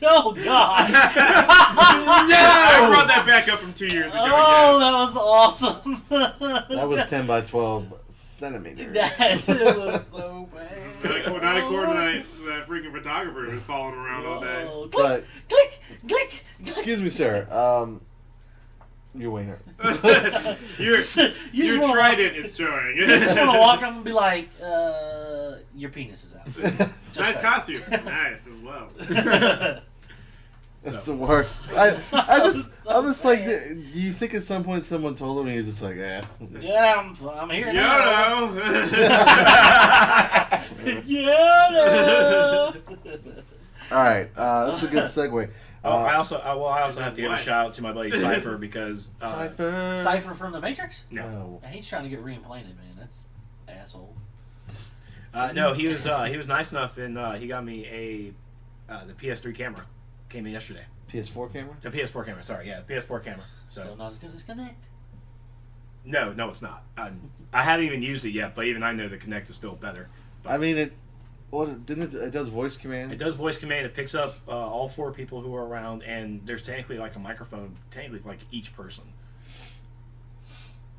Oh God. I brought that back up from 2 years ago. Oh, that was awesome. That was 10 by 12 centimeters. That was so bad. Not according to that freaking photographer who was following him around all day. Oh, But click, click. excuse me, sir. Your wiener. Your just wanna- trident is showing. You just want to walk up and be like, your penis is out. Nice costume. Nice as well. That's the worst. I'm just like, do you think at some point someone told him and he was just like, eh? Yeah, I'm here now. YOLO. YOLO. All right, that's a good segue. I also have to give a What? shout out to my buddy Cypher because Cypher. Cypher from the Matrix? No. He's trying to get reimplanted, man. That's asshole. no, he was nice enough and he got me the PS3 camera. Came in yesterday. PS4 camera? The PS4 camera. Sorry, yeah, PS4 camera. So Still not as good as Connect. no, it's not. I haven't even used it yet, but even I know the Kinect is still better. I mean, Well, didn't it does voice commands? It does voice command. It picks up all 4 people who are around, and there's technically like a microphone, technically like each person.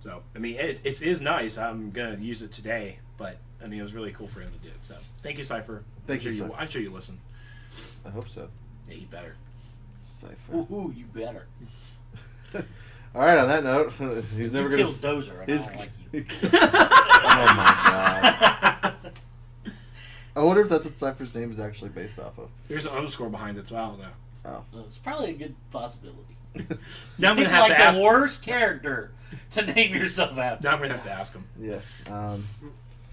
So, I mean, it is nice. I'm going to use it today, but, I mean, it was really cool for him to do it. So, thank you, Cypher. Thank you, Cypher. I'm sure you listen. I hope so. Yeah, you better. Cypher. Ooh, you better. All right, on that note, he's never You going to... killed Dozer, and I don't like you. Oh, my God. I wonder if that's what Cypher's name is actually based off of. There's an underscore behind it, so I don't know. Oh. Well, it's probably a good possibility. Now I'm going He's to have like to ask the worst character to name yourself after. Now I'm going to have to ask him. Yeah.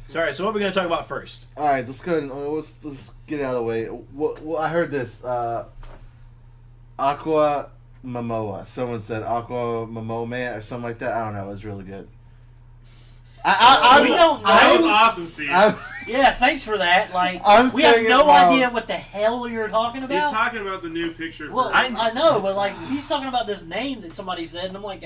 Sorry, so what are we going to talk about first? All right, let's go ahead and let's get it out of the way. Well, I heard this. Aqua Momoa. Someone said Aqua Momoa or something like that. I don't know. It was really good. We don't know. That was awesome, Steve. Yeah, thanks for that. Like, I'm we have saying no it wrong. idea what the hell you're talking He's about. talking about the new picture. Well, for- I know, but like he's talking about this name that somebody said, and I'm like,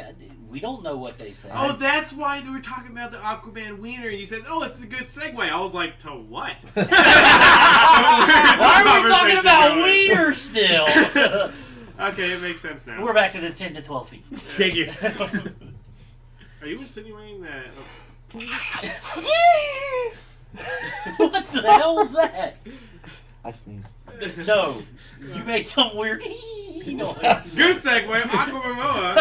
we don't know what they said. Oh, that's why they were talking about the Aquaman wiener, and you said, "Oh, it's a good segue." I was like, "To what?" Why are we talking about wiener still? Okay, it makes sense now. We're back to the 10 to 12 feet. Thank you. Are you insinuating that? What the hell was that? I sneezed. No, you made some weird noise. Good segue, Aquaman.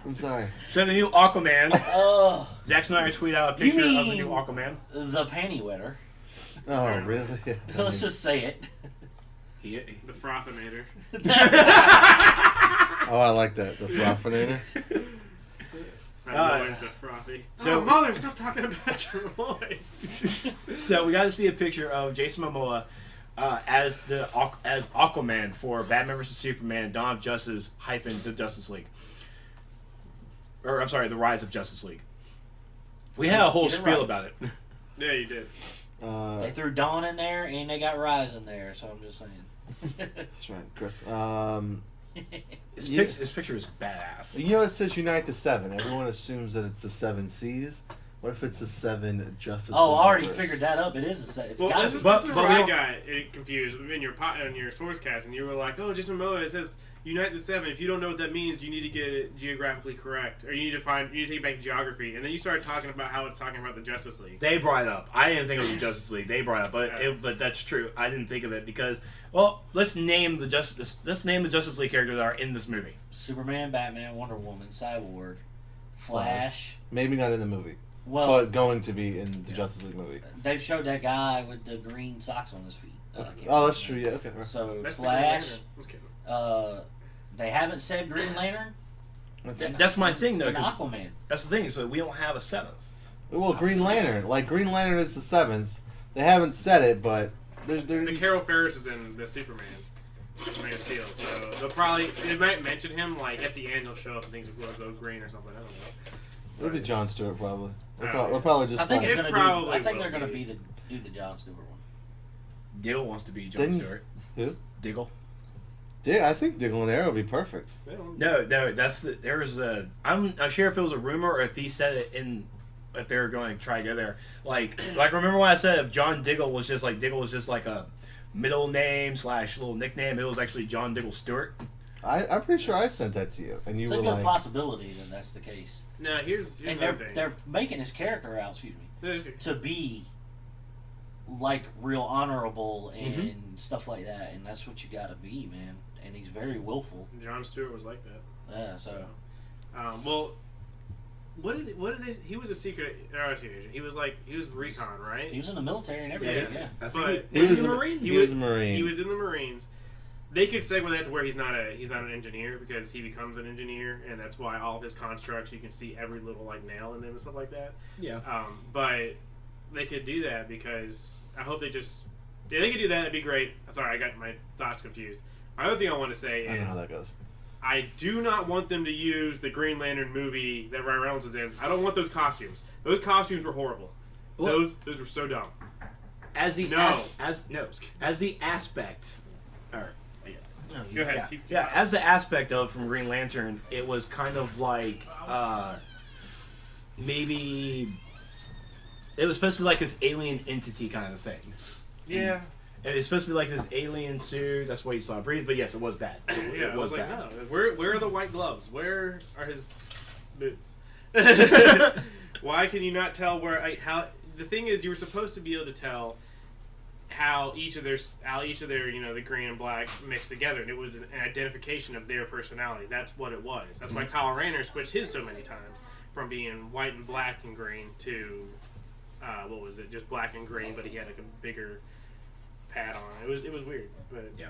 I'm sorry. So the new Aquaman. Oh, Zack Snyder tweeted out a picture of the new Aquaman. the panty wetter. Oh, really? Yeah. Let's just say it. The Frothinator. Oh, I like that. The Frothinator. I'm going to Frothy. So- Oh, mother, stop talking about your voice. So we got to see a picture of Jason Momoa as Aquaman for Batman vs Superman: Dawn of Justice - The Justice League. Or I'm sorry, The Rise of Justice League. We had a whole You're spiel right. about it. Yeah, you did. They threw Dawn in there, and they got Rise in there, so I'm just saying. That's right, Chris. This picture is badass. You know, it says Unite the Seven. Everyone assumes that it's the 7 Seas. What if it's the 7 Justice League? Oh, I already members? figured that up. It is. It's Well, got this to is be. but where I we'll- got confused in your source cast, and you were like, "Oh, Jason Momoa, it says Unite the Seven. If you don't know what that means, you need to get it geographically correct, or you need to take it back to geography." And then you started talking about how it's talking about the Justice League. They brought it up. I didn't think it was the Justice League. They brought it up, but that's true. I didn't think of it because, well, let's name the Justice League characters that are in this movie. Superman, Batman, Wonder Woman, Cyborg, Flash. Maybe not in the movie, Well, but going to be in the Justice League movie. they've showed that guy with the green socks on his feet. I can't Oh, that's true. remember. Yeah. Okay. Right. So That's the Flash. Green Lantern. I was kidding. They haven't said Green Lantern. That's my thing, though. And 'Cause Aquaman. that's the thing. So we don't have a 7th. Well, Green Lantern. Like Green Lantern is the 7th. They haven't said it, but they're The Carol Ferris is in the Superman, Man of Steel, so they might mention him like at the end. He'll show up and things will go green or something. I don't know. it'll be Jon Stewart probably. They'll, Oh, they'll probably just. I think it's It gonna probably I think will they're gonna be. do the Jon Stewart one. Diggle wants to be Jon Didn't- Stewart. Who? Diggle. Yeah, I think Diggle and Arrow would be perfect. They don't- No, there was a. I'm not sure if it was a rumor or if he said it in. If they were going to try to go there, like remember when I said if John Diggle was just like a middle name / little nickname, it was actually John Diggle Stewart. I'm pretty sure I sent that to you, and you It's a were good like, possibility that that's the case. No, here's And another thing. they're making his character out. Excuse me. To be like real honorable and stuff like that, and that's what you got to be, man. And he's very willful. Jon Stewart was like that. Yeah. So Well, what did they? He was a secret agent. He was recon, right? he was in the military and everything. Yeah. I But think He was was he a a- Marine. he was a Marine. He was in the Marines. They could segue that to where he's not an engineer because he becomes an engineer, and that's why all of his constructs you can see every little like nail in them and stuff like that. Yeah. But they could do that because I hope they could do that. That'd be great. Sorry, I got my thoughts confused. Another thing I want to say I know how is that goes. I do not want them to use the Green Lantern movie that Ryan Reynolds was in. I don't want those costumes. Those costumes were horrible. What? Those were so dumb. As the No. as the aspect. Or, No, Go ahead. yeah, Keep yeah. As the aspect of from Green Lantern, it was kind of like maybe It was supposed to be like this alien entity kind of thing. Yeah. And it's supposed to be like this alien suit. That's why you saw Breeze. But yes, it was bad. Yeah, It I was like, bad. no. Where are the white gloves? Where are his boots? Why can you not tell where? How the thing is, you were supposed to be able to tell how each of their the green and black mixed together, and it was an identification of their personality. That's what it was. That's why Kyle Rayner switched his so many times from being white and black and green to what was it? Just black and green, but he had like a bigger pad on. It was weird, but Yeah.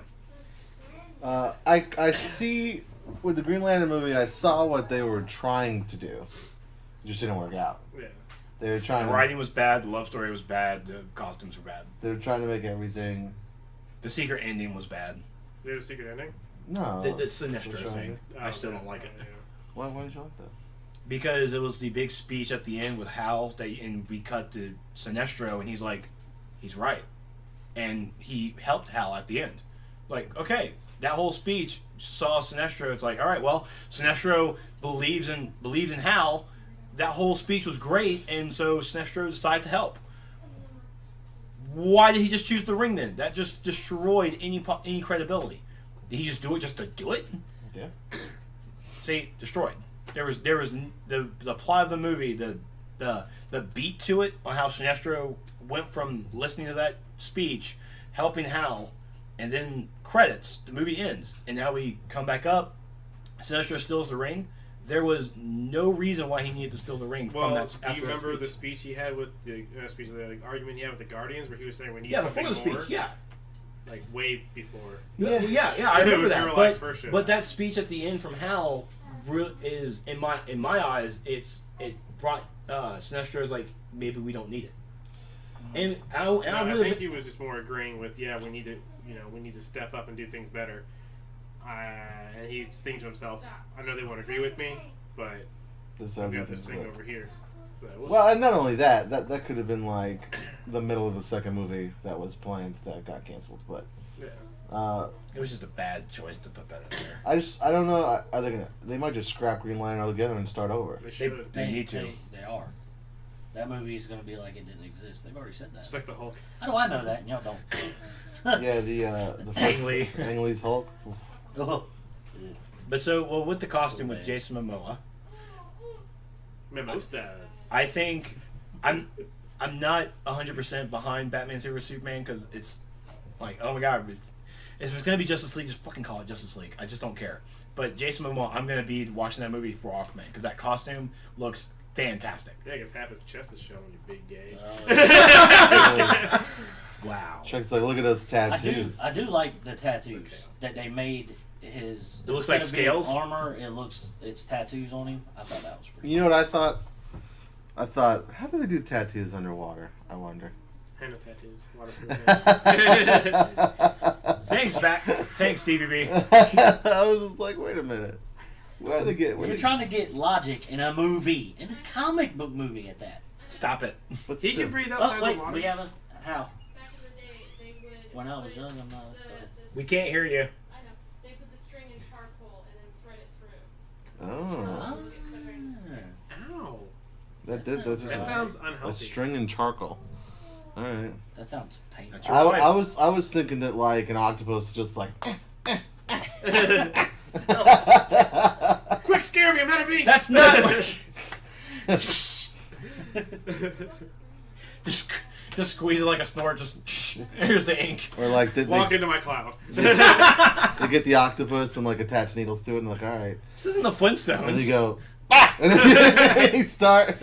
I see with the Green Lantern movie. I saw what they were trying to do. It just didn't work out. yeah. They were trying. The writing was bad. The love story was bad. The costumes were bad. They were trying to make everything. The secret ending was bad. There's a secret ending. No. The Sinestro What's thing. Oh, I still okay. don't like it. Yeah. Why did you like that? Because it was the big speech at the end with Hal, and we cut to Sinestro, and he's like, he's right. And he helped Hal at the end. Like, okay, that whole speech saw Sinestro. It's like, all right, well, Sinestro believes in Hal. That whole speech was great, and so Sinestro decided to help. Why did he just choose the ring then? That just destroyed any credibility. Did he just do it just to do it? Yeah. See, destroyed. There was the plot of the movie, the beat to it on how Sinestro went from listening to that speech, helping Hal, and then credits. The movie ends, and now we come back up. Sinestro steals the ring. There was no reason why he needed to steal the ring Well, from that. do after you that remember speech. the speech he had with the argument he had with the Guardians, where he was saying we need Yeah, something before the more? speech. Yeah. Like way before. Yeah, I remember that. Parallax first show. But that speech at the end from Hal is in my eyes, it brought Sinestro's like, maybe we don't need it. And I really think he was just more agreeing with we need to step up and do things better. And he's thinking to himself, I know they won't agree with me, but This I've got this thing over here. So Well, and not only that that could have been like the middle of the second movie that was planned that got canceled. But yeah. it was just a bad choice to put that in there. I don't know. Are they gonna? They might just scrap Green Lantern altogether and start over. They should. They need to. They are. That movie is going to be like it didn't exist. They've already said that. Just like the Hulk. How do I know that and y'all don't? Yeah, the Ang Lee. Ang Lee's Hulk. Oof. Oh. But so with the costume with bad. Jason Momoa, Mimosas. I think I'm not 100% behind Batman Super Superman because it's like, oh my god, if it's gonna be Justice League, just fucking call it Justice League. I just don't care. But Jason Momoa, I'm gonna be watching that movie for Aquaman because that costume looks fantastic. Yeah, I guess half his chest is showing, you big gay. Wow. Chuck's like, look at those tattoos. I do like the tattoos that they made. His It looks like instead of being scales? armor. It's tattoos on him. I thought that was pretty. You know what I thought? I thought, how do they do tattoos underwater? I wonder. Henna tattoos. Thanks, Stevie B. I was just like, wait a minute. Where do they get? You're trying to get logic in a movie, in a comic book movie at that. Stop it. But He still. can breathe Oh outside wait, the water. we haven't. How? Back in the day, they would. When I was young, I'm not. We can't hear you. I know. They put the string in charcoal and then thread it through. Oh, Ow. that did. That's That just sounds a unhealthy. string and charcoal. All right. That sounds painful. That's your wife. I was thinking that like an octopus is just like. Quick, scare me! I'm out of ink. That's not. just squeeze it like a snort. Just here's the ink. Or like Walk into my cloud. they get the octopus and like attach needles to it and like, all right. This isn't the Flintstones. And they go, ah! And then they start.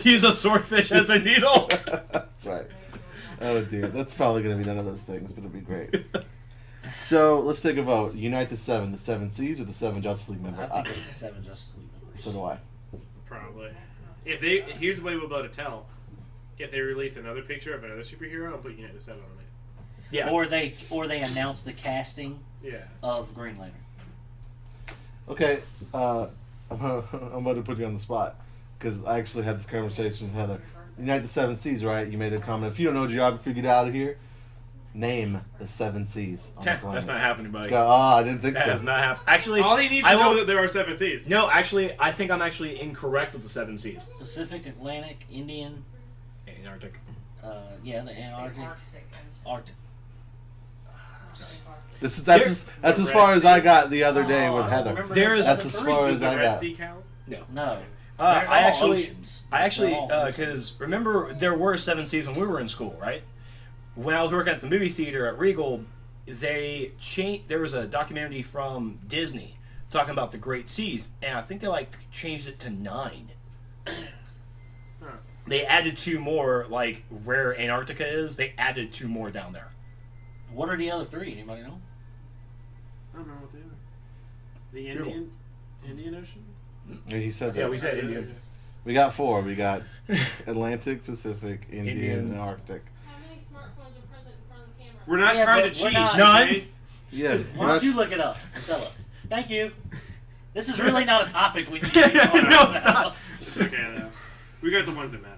Use a swordfish as the needle. That's right. Oh dear, that's probably gonna be none of those things, but it'll be great. So let's take a vote. Unite the seven Seas, or the 7 Justice League members. I think it's the 7 Justice League members. So do I. Probably. Here's the way we'll be able to tell. If they release another picture of another superhero, I'll put Unite the 7 on it. Yeah. Or they announce the casting Yeah. of Green Lantern. Okay, I'm about to put you on the spot because I actually had this conversation with Heather. Unite the 7 Seas, right? You made a comment. If you don't know geography, get out of here. Name the 7 seas on the planet. That's not happening, buddy. Oh, I didn't think That so. has not happened. Actually, All he needs I to know won't- that there are 7 seas. No, actually, I think I'm actually incorrect with the 7 seas. Pacific, Atlantic, Indian. Antarctic. Yeah, the Antarctic. Arctic. That's as far as I got the other day with I don't Heather. remember There's- the That's other as three. far Does as the I Red got. Sea count? No. I They're all actually, oceans. I because remember there were 7 seas when we were in school, right? When I was working at the movie theater at Regal, they changed. There was a documentary from Disney talking about the Great Seas, and I think they like changed it to 9. They added 2 more, like where Antarctica is. They added 2 more down there. What are the other 3? Anybody know? I don't know what they are. The Indian Ocean? Yeah, he said Yeah, that. we said Indian. We got 4. We got Atlantic, Pacific, Indian, Indian. and Arctic. How many smartphones are present in front of the camera? We're not Yeah, trying but to we're cheat. not- None. okay? Yeah. Why don't you look it up and tell us? Thank you. This is really not a topic we need to be talking No, about. it's not. It's okay, though. We got the ones that matter.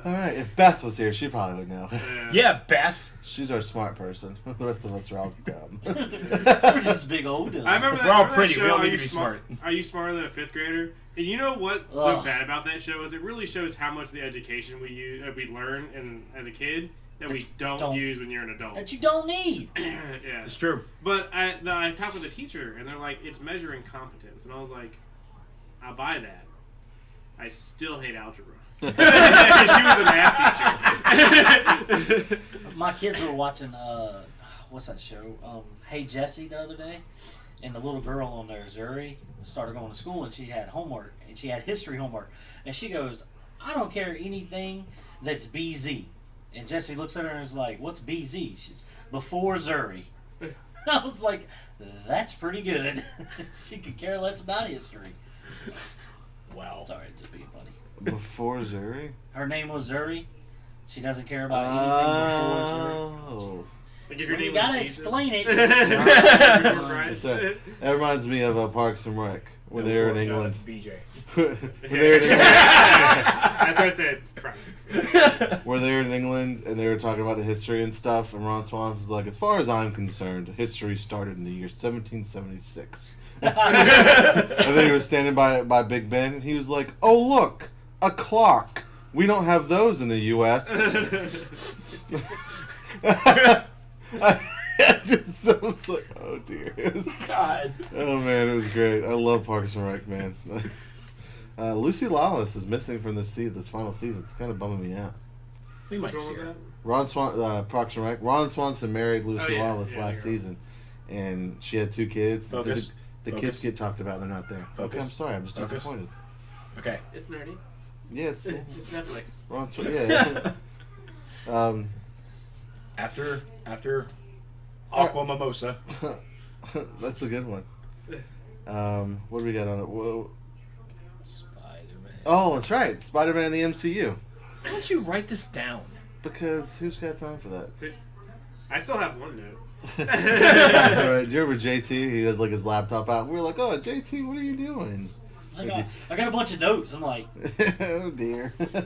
All right. If Beth was here, she probably would know. Yeah, Beth. She's our smart person. The rest of us are all dumb. We're just big old. I remember that. We're all remember that pretty. Show, We don't Are need You to be Smart? smart. Are you smarter than a 5th grader? And you know what's so Ugh. bad about that show is it really shows how much the education we learn as a kid that we don't use when you're an adult. That you don't need. Yeah. It's true. But I talked with a teacher, and they're like, it's measuring competence. And I was like, I'll buy that. I still hate algebra. She was a math teacher. My kids were watching, what's that show? Hey Jesse the other day. And the little girl on there, Zuri, started going to school and she had homework. And she had history homework. And she goes, I don't care anything that's BZ. And Jesse looks at her and is like, what's BZ? She's before Zuri. I was like, that's pretty good. She could care less about history. Wow. Sorry, just being funny. Before Zuri? Her name was Zuri. She doesn't care about anything before Zuri. Oh. Like if your Well, name you was gotta Jesus. explain it. Before Christ. So, that reminds me of Parks and Rec when they were in England. That's BJ. When they were in England. That's what I said. Christ. Where they were in England and they were talking about the history and stuff, and Ron Swanson's like, as far as I'm concerned, history started in the year 1776. And then he was standing by Big Ben, and he was like, oh, look, a clock. We don't have those in the U.S. I was like, oh, dear. It was, God. oh, man, it was great. I love Parks and Rec, man. Lucy Lawless is missing from this final season. It's kind of bumming me out. We might Which one see was her. that? Parks and Rec. Ron Swanson married Lucy yeah, Lawless yeah, last you're right. season, and she had 2 kids. Focus. The Focus. kids get talked about; they're not there. Okay, Focus. I'm sorry. I'm just Focus. disappointed. Okay. It's nerdy. Yeah, it's It's Netflix. Ron Swanson. Yeah. After Aqua Mimosa. That's a good one. What do we got on it? Whoa. Spider-Man. Oh, that's right. Spider-Man in the MCU. Why don't you write this down? Because who's got time for that? I still have one note. Right, do you remember JT? He had like his laptop out. We were like, "Oh, JT, what are you doing?" I got a bunch of notes. I'm like, Oh dear. We stopped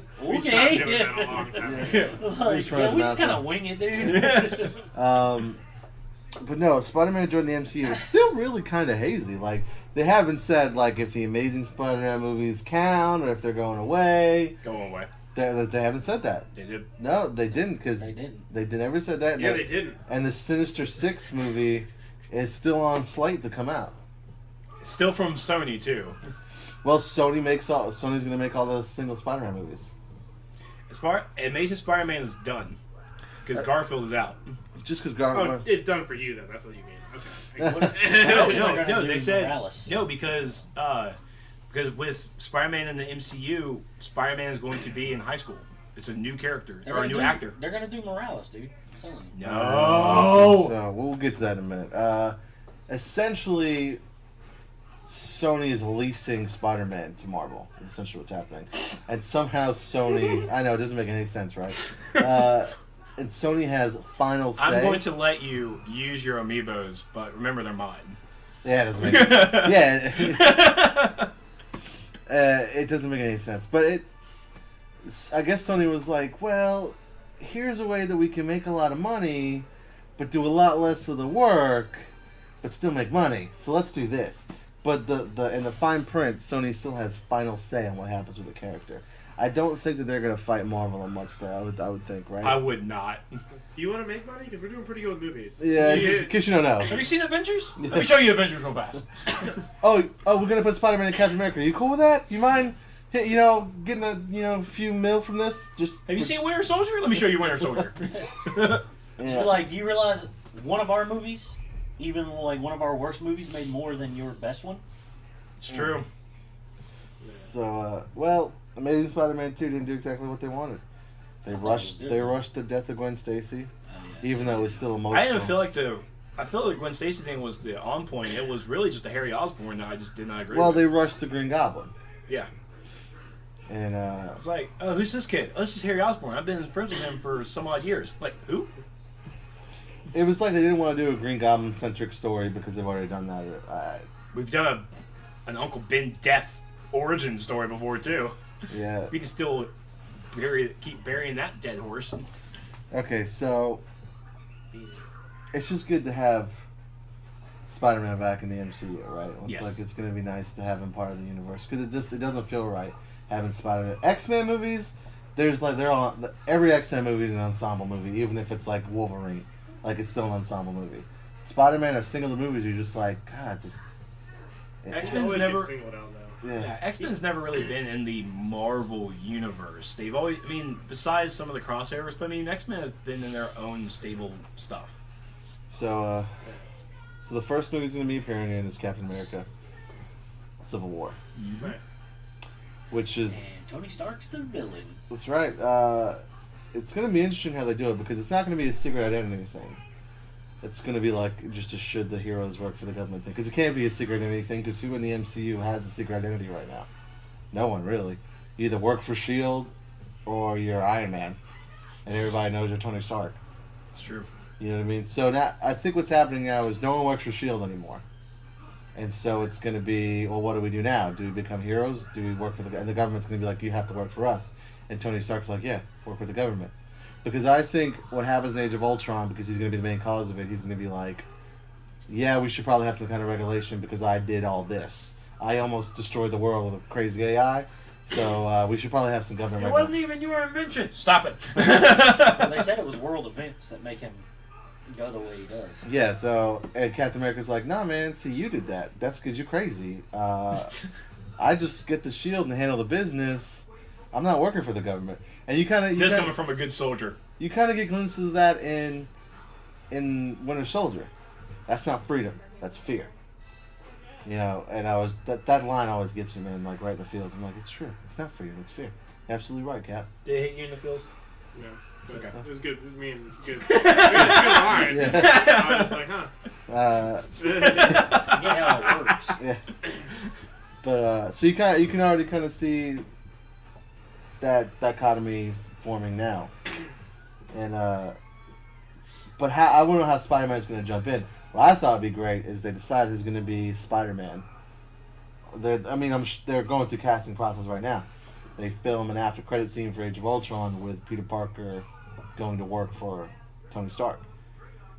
okay. doing that a long time ago. Yeah. Like, trying yeah, we to just mouth kind it. of wing it, dude. But no, Spider-Man joined the MCU. It's still really kind of hazy. Like they haven't said like if the Amazing Spider-Man movies count or if they're going away. Go away. They haven't said that. They did. No, they didn't because They didn't. They never said that. Yeah, they didn't. And the Sinister Six movie is still on slate to come out. Still from Sony too. Well, Sony's gonna make all the single Spider-Man movies. As far Amazing Spider-Man is done because Garfield is out. Just because Oh, it's done for you, though. That's what you mean. Okay. No, They're gonna no. do They said Morales. no because with Spider-Man in the MCU, Spider-Man is going to be in high school. It's a new character They're or a gonna new do- actor. They're gonna do Morales, dude. I'm telling you. No. So we'll get to that in a minute. Essentially, Sony is leasing Spider-Man to Marvel. That's essentially what's happening. And somehow Sony... I know, it doesn't make any sense, right? And Sony has final say. I'm going to let you use your amiibos, but remember they're mine. Yeah, it doesn't make any sense. Yeah, it doesn't make any sense. But I guess Sony was like, well, here's a way that we can make a lot of money, but do a lot less of the work, but still make money. So let's do this. But in the fine print, Sony still has final say on what happens with the character. I don't think that they're gonna fight Marvel on much though. I would think, right? I would not. You want to make money? Because we're doing pretty good with movies. Yeah, in case you don't know. Have you seen Avengers? Let me show you Avengers real fast. Oh, we're gonna put Spider-Man and Captain America. Are you cool with that? You mind, getting a few mil from this? Have you seen Winter Soldier? Let me show you Winter Soldier. Yeah. So, like, you realize one of our movies, even like one of our worst movies, made more than your best one? It's true. So, Amazing Spider-Man 2 didn't do exactly what they wanted. They rushed the death of Gwen Stacy, even though it was still emotional. I didn't feel like I felt like Gwen Stacy thing was the on point. It was really just a Harry Osborn that I just did not agree with. Well, they rushed the Green Goblin. Yeah. And I was like, oh, who's this kid? Oh, this is Harry Osborn. I've been friends with him for some odd years. Like, who? it was like they didn't want to do a Green Goblin-centric story because they've already done that. We've done an Uncle Ben death origin story before, too. Yeah. We can still keep burying that dead horse. Okay, so it's just good to have Spider-Man back in the MCU, right? Yes. Like it's going to be nice to have him part of the universe because it doesn't feel right having Spider-Man. X-Men movies, every X-Men movie is an ensemble movie, even if it's like Wolverine, like it's still an ensemble movie. Spider-Man are singular movies. You're just like, God, just X-Men's never. Singled out, though. Yeah. X-Men's never really been in the Marvel universe. They've always, besides some of the crossovers, but X-Men have been in their own stable stuff. So the first movie's going to be appearing in is Captain America: Civil War, Nice. which is And Tony Stark's the villain. that's right. It's going to be interesting how they do it because it's not going to be a secret identity thing. It's going to be like just a should the heroes work for the government thing. Because it can't be a secret identity thing because who in the MCU has a secret identity right now? No one, really. You either work for S.H.I.E.L.D. or you're Iron Man. And everybody knows you're Tony Stark. It's true. You know what I mean? So now, I think what's happening now is no one works for S.H.I.E.L.D. anymore. And so it's going to be, well, what do we do now? Do we become heroes? Do we work for and the government's going to be like, you have to work for us. And Tony Stark's like, yeah, work with the government. Because I think what happens in Age of Ultron, because he's going to be the main cause of it, he's going to be like, yeah, we should probably have some kind of regulation because I did all this. I almost destroyed the world with a crazy AI, so we should probably have some government It regulation. wasn't even your invention. Stop it. Well, they said it was world events that make him go the way he does. Yeah, so, and Captain America's like, nah, man, see, you did that. That's because you're crazy. I just get the shield and handle the business. I'm not working for the government. And you kind of This coming from a good soldier. You kind of get glimpses of that in Winter Soldier. That's not freedom. That's fear. You know, and that line always gets me, man, like right in the feels. I'm like, it's true. It's not freedom. It's fear. Absolutely right, Cap. Did it hit you in the feels? Yeah. But Okay. It was good. It's good. It's good line. Yeah. I was like, huh. You get how it works. Yeah. But so you can already kind of see that dichotomy forming now, and but I want to know how Spider-Man's going to jump in. What I thought would be great is they decide he's going to be Spider-Man. They're going through casting process right now. They film an after credit scene for Age of Ultron with Peter Parker going to work for Tony Stark,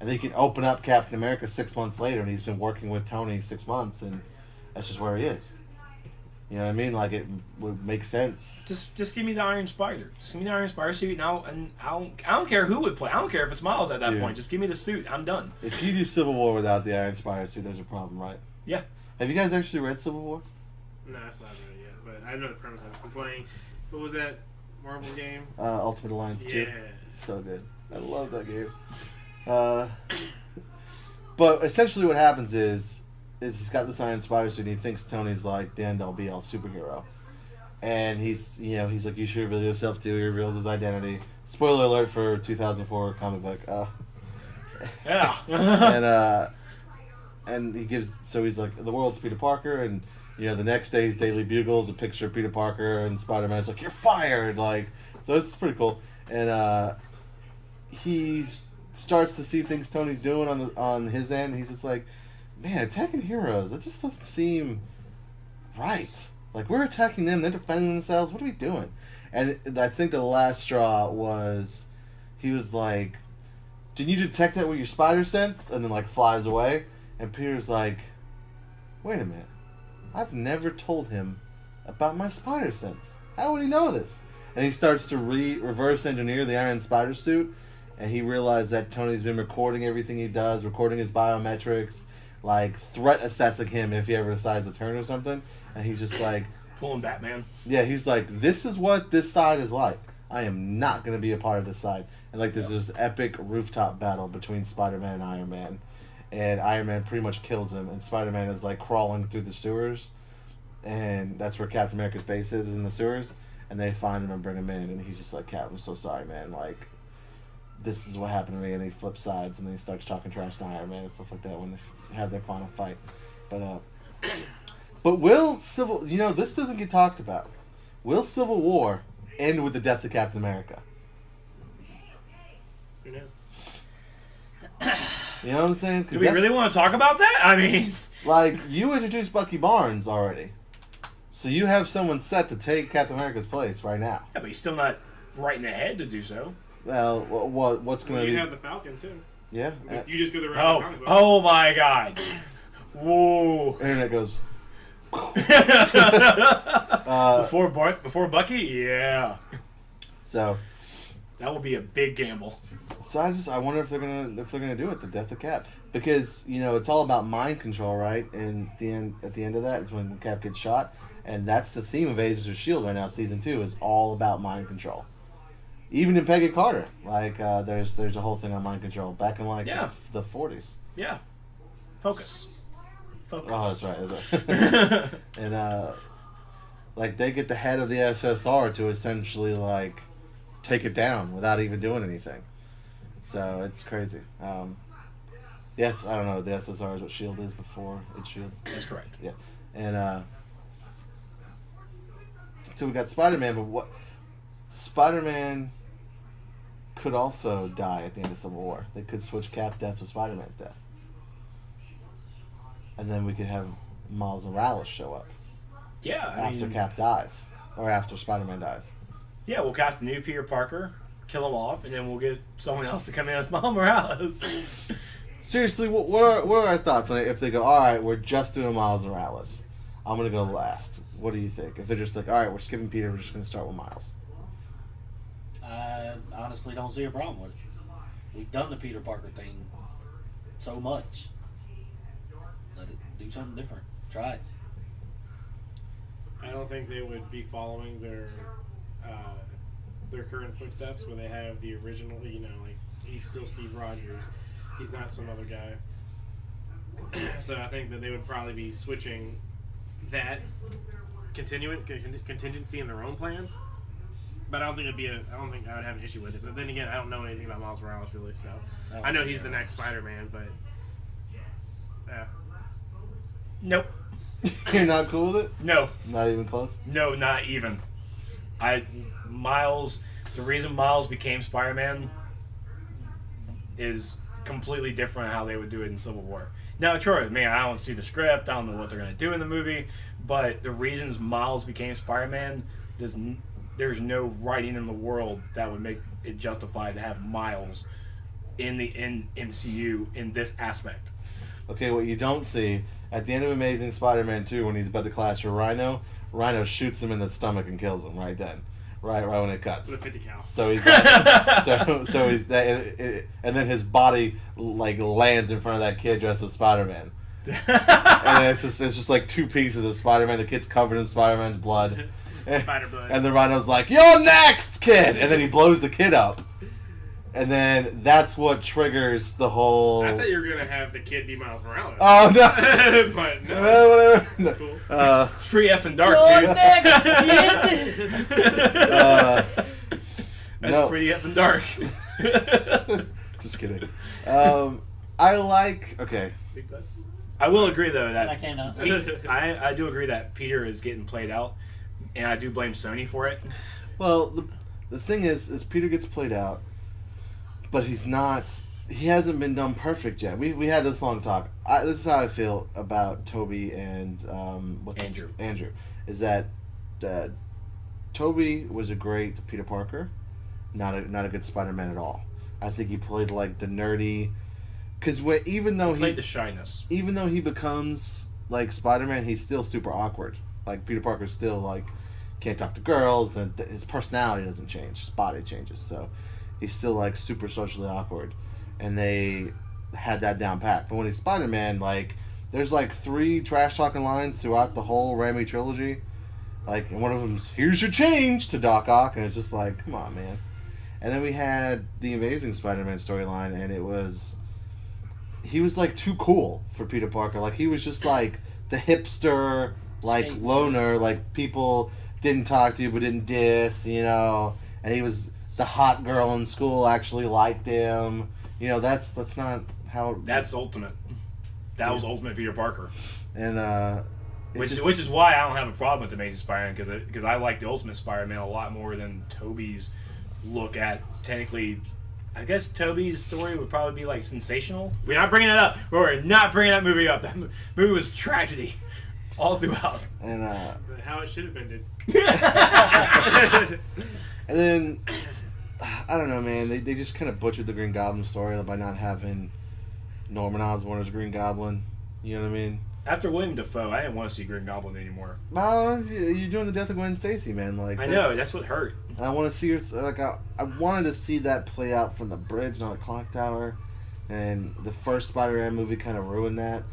and they can open up Captain America 6 months later, and he's been working with Tony 6 months, and that's just where he is. You know what I mean? Like, it would make sense. Just give me the Iron Spider. Just give me the Iron Spider suit now, and I don't care who would play. I don't care if it's Miles at that Dude. point. Just give me the suit. I'm done. If you do Civil War without the Iron Spider suit, there's a problem, right? Yeah. Have you guys actually read Civil War? No, that's not really yet. But I know the premise. I've been playing. What was that Marvel game? Ultimate Alliance 2. Yeah. It's so good. I love that game. But essentially what happens is he's got this Iron Spider suit and he thinks Tony's like the end-all be-all superhero. And he's like, you should reveal yourself too. He reveals his identity. Spoiler alert for 2004 comic book. Yeah. And he gives, so he's like, the world's Peter Parker, and the next day's Daily Bugle is a picture of Peter Parker, and Spider-Man's like, you're fired, like, so it's pretty cool. And he starts to see things Tony's doing on his end, and he's just like, man, attacking heroes, that just doesn't seem right. Like, we're attacking them, they're defending themselves, what are we doing? And I think the last straw was, he was like, "Didn't you detect that with your spider sense?" And then like flies away. And Peter's like, "Wait a minute, I've never told him about my spider sense. How would he know this?" And he starts to reverse engineer the Iron Spider suit, and he realized that Tony's been recording everything he does, recording his biometrics, like threat assessing him if he ever decides to turn or something. And he's just like, Pulling Batman. yeah, he's like, "This is what this side is like. I am not going to be a part of this side." And like there's this epic rooftop battle between Spider-Man and Iron Man. And Iron Man pretty much kills him, and Spider-Man is like crawling through the sewers. And that's where Captain America's base is in the sewers. And they find him and bring him in, and he's just like, "Cap, I'm so sorry, man. Like, this is what happened to me." And he flips sides, and then he starts talking trash to Iron Man and stuff like that when they have their final fight. But will this doesn't get talked about. Will Civil War end with the death of Captain America? Who knows? You know what I'm saying? Do we really want to talk about that? I mean, like, you introduced Bucky Barnes already. So you have someone set to take Captain America's place right now. yeah, but he's still not right in the head to do so. Well, what's going to be... You have the Falcon too. Yeah. You just go the route of comic books. Oh my God! Whoa! Internet goes... Before Bucky, yeah. So That would be a big gamble. I wonder if they're gonna do it, the death of Cap, because it's all about mind control, right? And at the end of that is when Cap gets shot, and that's the theme of Agents of S.H.I.E.L.D. right now. Season 2 is all about mind control. Even in Peggy Carter, like there's a whole thing on mind control back in the 40s. Yeah. Focus. Oh, that's right. And like they get the head of the SSR to essentially like take it down without even doing anything. So it's crazy. Yes, I don't know. The SSR is what S.H.I.E.L.D. is before it's S.H.I.E.L.D. That's correct. Yeah, and so we got Spider-Man, but what Spider-Man could also die at the end of Civil War. They could switch Cap deaths with Spider-Man's death. And then we could have Miles Morales show up Yeah. after Cap dies. Or after Spider-Man dies. Yeah, we'll cast a new Peter Parker, kill him off, and then we'll get someone else to come in as Miles Morales. Seriously, what are our thoughts on it if they go, alright, we're just doing Miles Morales. I'm going to go last. What do you think? If they're just like, alright, we're skipping Peter, we're just going to start with Miles. I honestly don't see a problem with it. We've done the Peter Parker thing so much. Let it do something different. Try it. I don't think they would be following their current footsteps where they have the original, like he's still Steve Rogers. He's not some other guy. So I think that they would probably be switching that contingency in their own plan. But I don't think I don't think I would have an issue with it. But then again, I don't know anything about Miles Morales really, so I know he's the next Spider-Man, but yeah. Nope. You're not cool with it? No. Not even close? No, not even. The reason Miles became Spider-Man is completely different how they would do it in Civil War. Now, true, man, I don't see the script, I don't know what they're going to do in the movie, but the reasons Miles became Spider-Man, there's no writing in the world that would make it justified to have Miles in the MCU in this aspect. Okay, what you don't see, at the end of Amazing Spider-Man 2, when he's about to clash with Rhino shoots him in the stomach and kills him right then. Right when it cuts. With a 50 cal. So he's like, so he's and then his body like lands in front of that kid dressed as Spider-Man. And it's just like two pieces of Spider-Man. The kid's covered in Spider-Man's blood. Spider blood. And the Rhino's like, "You're next, kid!" And then he blows the kid up. And then that's what triggers the whole... I thought you were going to have the kid be Miles Morales. Oh, no. But no. Whatever. That's cool. It's pretty effing dark, You're dude. next, kid! That's pretty effing dark. Just kidding. I like... Okay. Big butts. I will agree, though, And I that cannot. I do agree that Peter is getting played out, and I do blame Sony for it. Well, the thing is Peter gets played out, but he's not... He hasn't been done perfect yet. We had this long talk. This is how I feel about Toby and... Andrew. Andrew. Is that Tobey was a great Peter Parker, not a good Spider-Man at all. I think he played like the nerdy, because even though He played the shyness. even though he becomes like Spider-Man, he's still super awkward. Like Peter Parker's still like can't talk to girls, and his personality doesn't change. His body changes, so he's still like super socially awkward. And they had that down pat. But when he's Spider-Man, like there's like 3 trash talking lines throughout the whole Raimi trilogy. Like, and one of them's "Here's your change" to Doc Ock, and it's just like, come on, man. And then we had the Amazing Spider-Man storyline, and he was like too cool for Peter Parker. Like he was just like the hipster, like loner, like people didn't talk to but didn't diss, you know. And he was the hot girl in school actually liked him. You know, that's not how. That's ultimate. That was ultimate Peter Parker. And which is why I don't have a problem with Amazing Spider-Man, because I like the Ultimate Spider-Man a lot more than Tobey's look at. Technically, I guess Tobey's story would probably be like sensational. We're not bringing it up. We're not bringing that movie up. That movie was tragedy all throughout. And How it should have been, dude. and then I don't know, man. They just kind of butchered the Green Goblin story by not having Norman Osborn as Green Goblin. You know what I mean? After William Dafoe, I didn't want to see Green Goblin anymore. Well, you're doing the death of Gwen Stacy, man. Like I know, that's what hurt. I want to see her. I wanted to see that play out from the bridge, not the clock tower. And the first Spider-Man movie kind of ruined that.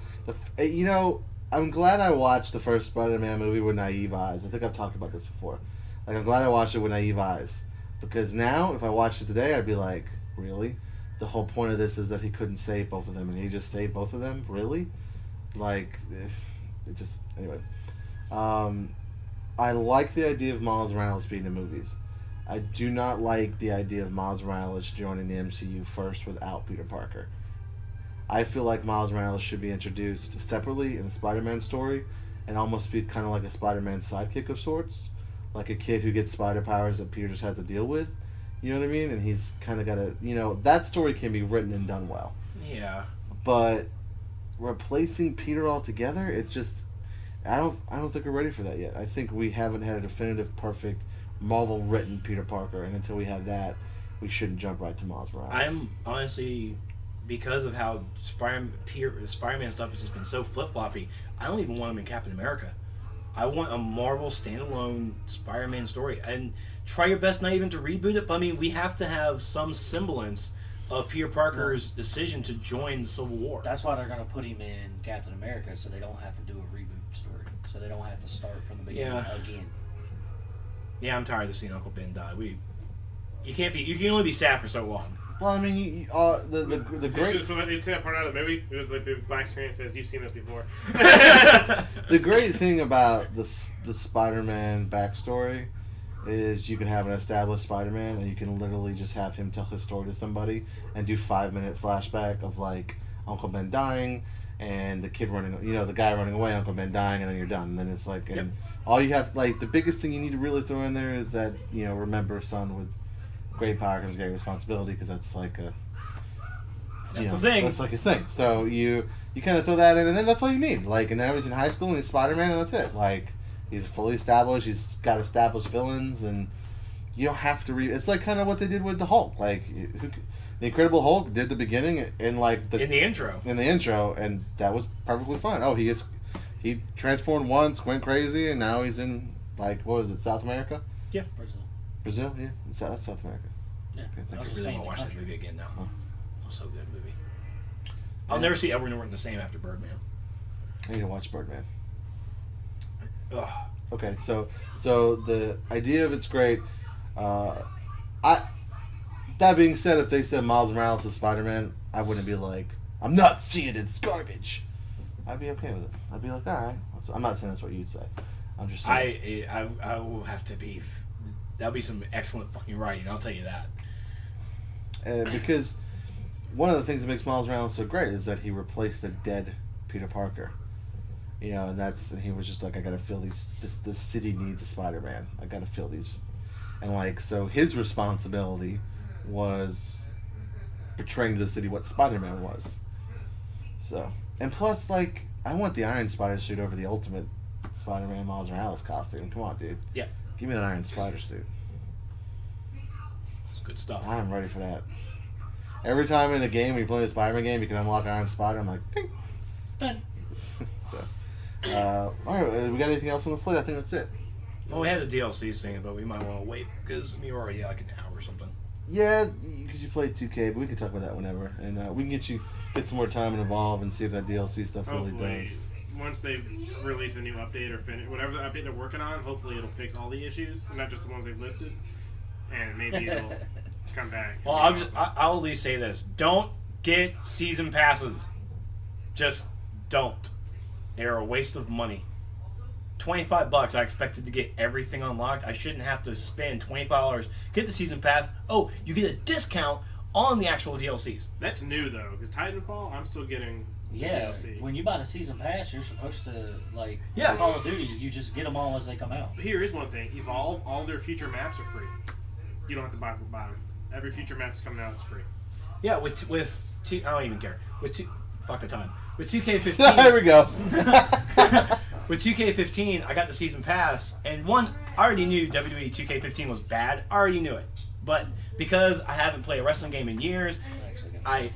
You know, I'm glad I watched the first Spider-Man movie with naive eyes. I think I've talked about this before. Like, I'm glad I watched it with naive eyes. Because now, if I watched it today, I'd be like, really? The whole point of this is that he couldn't save both of them, and he just saved both of them? Really? Like, it just... Anyway. I like the idea of Miles Morales being in movies. I do not like the idea of Miles Morales joining the MCU first without Peter Parker. I feel like Miles Morales should be introduced separately in the Spider-Man story and almost be kind of like a Spider-Man sidekick of sorts. Like a kid who gets spider powers that Peter just has to deal with. You know what I mean? And he's kind of got to... You know, that story can be written and done well. Yeah. But replacing Peter altogether, it's just... I don't think we're ready for that yet. I think we haven't had a definitive, perfect, Marvel-written Peter Parker, and until we have that, we shouldn't jump right to Miles Morales. I'm honestly, because of how Spider-Man stuff has just been so flip-floppy, I don't even want him in Captain America. I want a Marvel standalone Spider-Man story, and try your best not even to reboot it. But I mean, we have to have some semblance of Peter Parker's decision to join the Civil War. That's why they're going to put him in Captain America, so they don't have to do a reboot story. So they don't have to start from the beginning again. Yeah, I'm tired of seeing Uncle Ben die. You can only be sad for so long. Well, I mean, the great... You see that part out of the movie? It was like the black screen that says, "You've seen this before." The great thing about the Spider-Man backstory is you can have an established Spider-Man and you can literally just have him tell his story to somebody and do 5-minute flashback of like Uncle Ben dying and the kid running, you know, the guy running away, Uncle Ben dying, and then you're done. And then it's like, and all you have, like, the biggest thing you need to really throw in there is that, you know, remember, son, with great power comes great responsibility, because that's like a... That's the thing. That's like his thing. So you kind of throw that in, and then that's all you need. Like, and now he's in high school and he's Spider-Man, and that's it. Like, he's fully established. He's got established villains, and you don't have to It's like kind of what they did with the Hulk. Like, the Incredible Hulk did the beginning in like in the intro. In the intro, and that was perfectly fine. Oh, he transformed once, went crazy, and now he's in, like, what was it, South America? Yeah, Brazil, yeah, that's South America. Yeah, Okay, I really want to watch that movie again now. Huh. It was so good movie. I'll never see Edward Norton the same after Birdman. I need to watch Birdman. Ugh. Okay, so the idea of it's great. That being said, if they said Miles Morales is Spider-Man, I wouldn't be like, I'm not seeing it, it's garbage. I'd be okay with it. I'd be like, all right. I'm not saying that's what you'd say. I'm just saying. I will have to be. That'll be some excellent fucking writing. I'll tell you that. Because one of the things that makes Miles Morales so great is that he replaced the dead Peter Parker. You know, and he was just like, I gotta fill these. This city needs a Spider-Man. I gotta fill these, and like, so his responsibility was portraying to the city what Spider-Man was. So, and plus, like, I want the Iron Spider suit over the Ultimate Spider-Man Miles Morales costume. Come on, dude. Yeah. Give me that Iron Spider suit. It's good stuff. I'm ready for that. Every time in a game, when you play a Spider-Man game, you can unlock Iron Spider. I'm like, ding. Done. So, all right, we got anything else on the slate? I think that's it. Well, we had the DLCs thing, but we might want to wait because we were already like an hour or something. Yeah, because you played 2K, but we can talk about that whenever, and we can get some more time involved and see if that DLC stuff really Hopefully, does. once they release a new update or finish whatever the update they're working on, hopefully it'll fix all the issues, and not just the ones they've listed, and maybe it'll come back. Well, I'll at least say this: don't get season passes. Just don't. They're a waste of money. $25. I expected to get everything unlocked. I shouldn't have to spend $25. Get the season pass. Oh, you get a discount on the actual DLCs. That's new though, because Titanfall, I'm still getting the Yeah, DLC. when you buy the season pass, you're supposed to, like, Yeah. Call of Duty, you just get them all as they come out. But here is one thing: Evolve, all their future maps are free. You don't have to buy them. Every future map's coming out is free. Yeah, with two, I don't even care. Fuck the time. With 2K15. There we go. With 2K15, I got the season pass, and I already knew WWE 2K15 was bad. I already knew it, but because I haven't played a wrestling game in years, I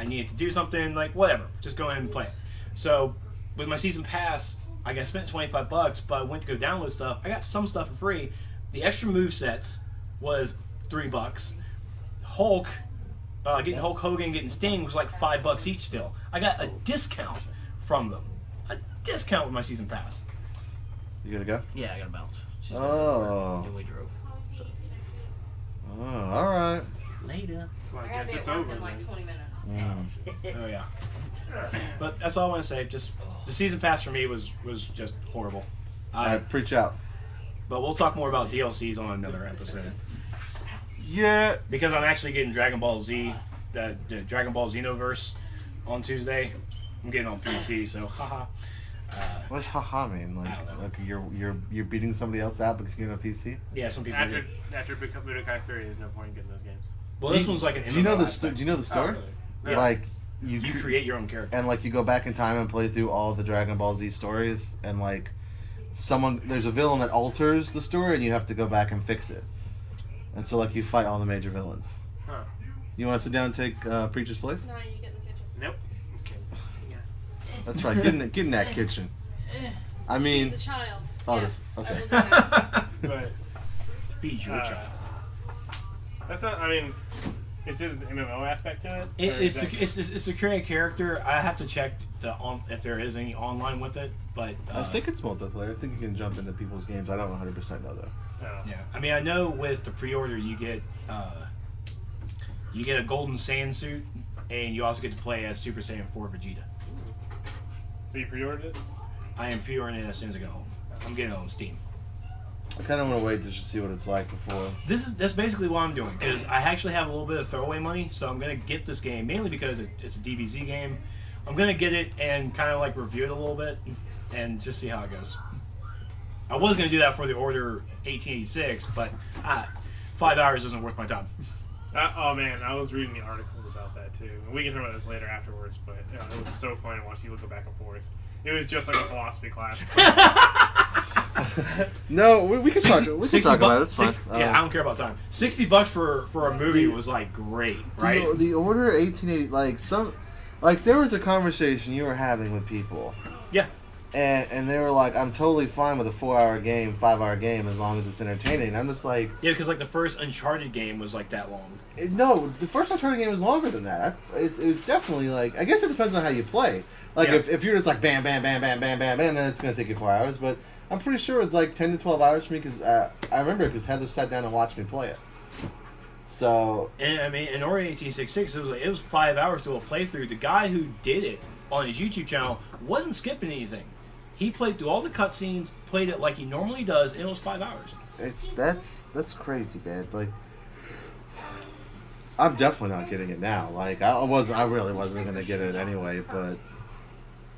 needed to do something, like whatever, just go ahead and play it. So with my season pass, I spent $25, but I went to go download stuff. I got some stuff for free. The extra move sets was $3. Hulk, getting Hulk Hogan, getting Sting was like $5 each. Still, I got a discount from them. A discount with my season pass. You gotta go? Yeah, I got to bounce. She's Oh. and we drove. So. Oh, all right. Later. Well, I I gotta guess be it's at work over. in like then. 20 minutes. Oh yeah. But that's all I want to say. Just the season pass for me was just horrible. All right, preach out. But we'll talk more about DLCs on another episode. Yeah. Because I'm actually getting Dragon Ball Z, the Dragon Ball Xenoverse on Tuesday. I'm getting on PC, so haha. What's haha mean? I don't know. Like you're beating somebody else out because you're on a PC? Yeah, some people. After do. Budokai 3, there's no point in getting those games. Well, this one's like an. Do you know MMO the aspect. Do you know the story? really? Yeah. Like You create your own character. and like you go back in time and play through all the Dragon Ball Z stories, and like there's a villain that alters the story, and you have to go back and fix it. And so like you fight all the major villains. Huh. You want to sit down and take Preacher's place? No, you get in the kitchen. Nope. Okay. Yeah. That's right. Get in that kitchen. I mean, The child. oh, Yes, okay. I will do that. But Feed your child. that's not. I mean, is it an MMO aspect to it? Or is that- It's a create character. I have to check if there is any online with it, but I think it's multiplayer. I think you can jump into people's games. I don't 100% know though. Oh. yeah. I mean, I know with the pre-order you get a golden Saiyan suit, and you also get to play as Super Saiyan 4 Vegeta. So you pre-ordered it? I am pre-ordering it as soon as I get home. I'm getting it on Steam. I kind of want to wait just to see what it's like before. That's basically what I'm doing, because I actually have a little bit of throwaway money, so I'm gonna get this game mainly because it's a DBZ game. I'm gonna get it and kind of like review it a little bit and just see how it goes. I was gonna do that for the Order 1886, but 5 hours isn't worth my time. Oh man, I was reading the articles about that too. And we can talk about this later afterwards, but it was so funny to watch people go back and forth. It was just like a philosophy class. No, we can talk. We can talk about it. It's fine. Yeah, I don't care about time. $60 for a movie was like great, right? The Order 1880, like there was a conversation you were having with people, Yeah. and they were like, "I'm totally fine with a 4-hour game, 5-hour game, as long as it's entertaining." And I'm just like, Yeah, because like the first Uncharted game was like that long. no, the first Uncharted game was longer than that. It's definitely like, I guess it depends on how you play. Like Yeah. if you're just like bam, bam, bam, bam, bam, bam, bam, then it's gonna take you 4 hours. But I'm pretty sure it's like 10 to 12 hours for me because I remember because Heather sat down and watched me play it. So And I mean, in Ori 1866, it was 5 hours to a playthrough. The guy who did it on his YouTube channel wasn't skipping anything. He played through all the cutscenes, played it like he normally does, and it was 5 hours. that's crazy, man. Like I'm definitely not getting it now. Like I really wasn't gonna get it anyway, but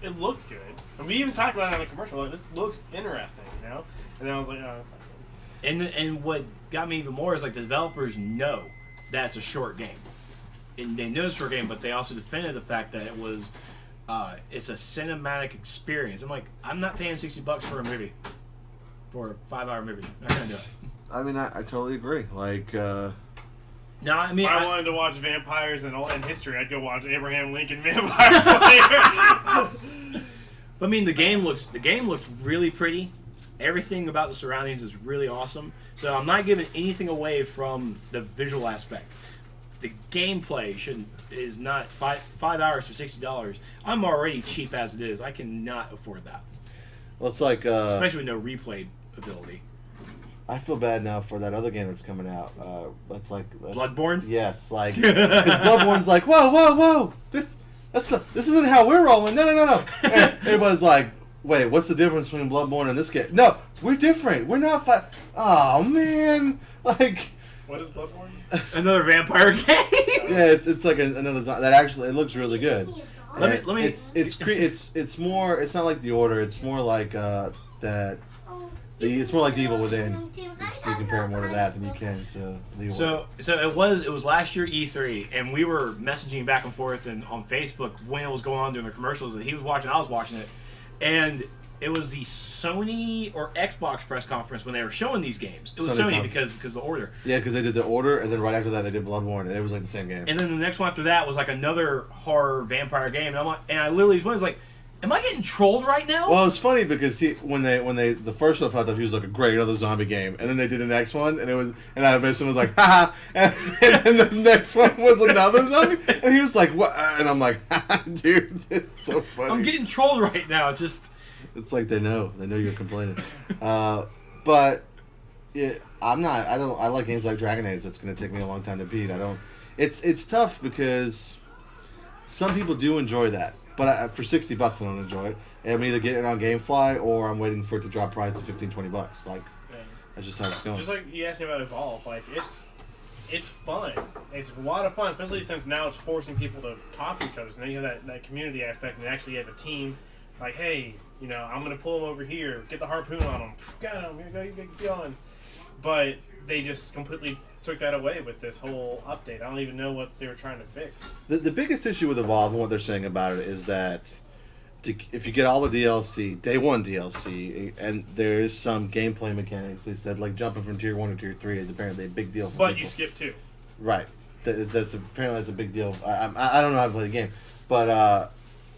It looked good. And we even talked about it on the commercial. Like, this looks interesting, you know? And then I was like, oh, it's not good. And what got me even more is like the developers know that's a short game, and they know it's a short game, but they also defended the fact that it was it's a cinematic experience. I'm like, I'm not paying $60 for a movie. for a 5-hour movie. Not gonna do it. I mean, I totally agree. Like, No, I mean, If I wanted to watch vampires and history, I'd go watch Abraham Lincoln Vampire Slayer. But I mean, the game looks really pretty. Everything about the surroundings is really awesome. So I'm not giving anything away from the visual aspect. The gameplay is not 5 hours for $60. I'm already cheap as it is. I cannot afford that, well, it's like, especially with no replay ability. I feel bad now for that other game that's coming out. That's Bloodborne? Yes, like because Bloodborne's like, whoa, this isn't how we're rolling. No. And it was like, wait, what's the difference between Bloodborne and this game? No, we're different. We're not Oh man, like. What is Bloodborne? Another vampire game. Yeah, it's like another that actually it looks really good. Let me. It's more. It's not like The Order. It's more like that. It's more like The Evil Within. You compare more to that than you can to The Order. So it was last year E3, and we were messaging back and forth and on Facebook when it was going on during the commercials that he was watching, I was watching it, and it was the Sony or Xbox press conference when they were showing these games. It was Sony because The Order. Yeah, because they did The Order, and then right after that they did Bloodborne, and it was like the same game. And then the next one after that was like another horror vampire game, and I literally was like, am I getting trolled right now? Well, it's funny because when they the first one popped up, he was like, great, another zombie game, and then they did the next one, and I mentioned was like, haha, and the next one was another zombie, and he was like, what? And I'm like, dude, it's so funny. I'm getting trolled right now. It's like they know you're complaining, but yeah, I like games like Dragon Age. That's gonna take me a long time to beat. It's tough because some people do enjoy that. But for $60, I don't enjoy it. I'm either getting it on GameFly or I'm waiting for it to drop price to $15-20. Like, that's just how it's going. Just like you asked me about Evolve, like it's fun. It's a lot of fun, especially since now it's forcing people to talk to each other. So now you have that community aspect, and actually you have a team. Like, hey, I'm gonna pull him over here, get the harpoon on him, got him, here you go, get on. But they just completely took that away with this whole update. I don't even know what they were trying to fix. The biggest issue with Evolve and what they're saying about it is that if you get all the DLC, day one DLC, and there is some gameplay mechanics, they said like jumping from tier 1 to tier 3 is apparently a big deal for But people. you skip 2. Right. That's a big deal. I don't know how to play the game, but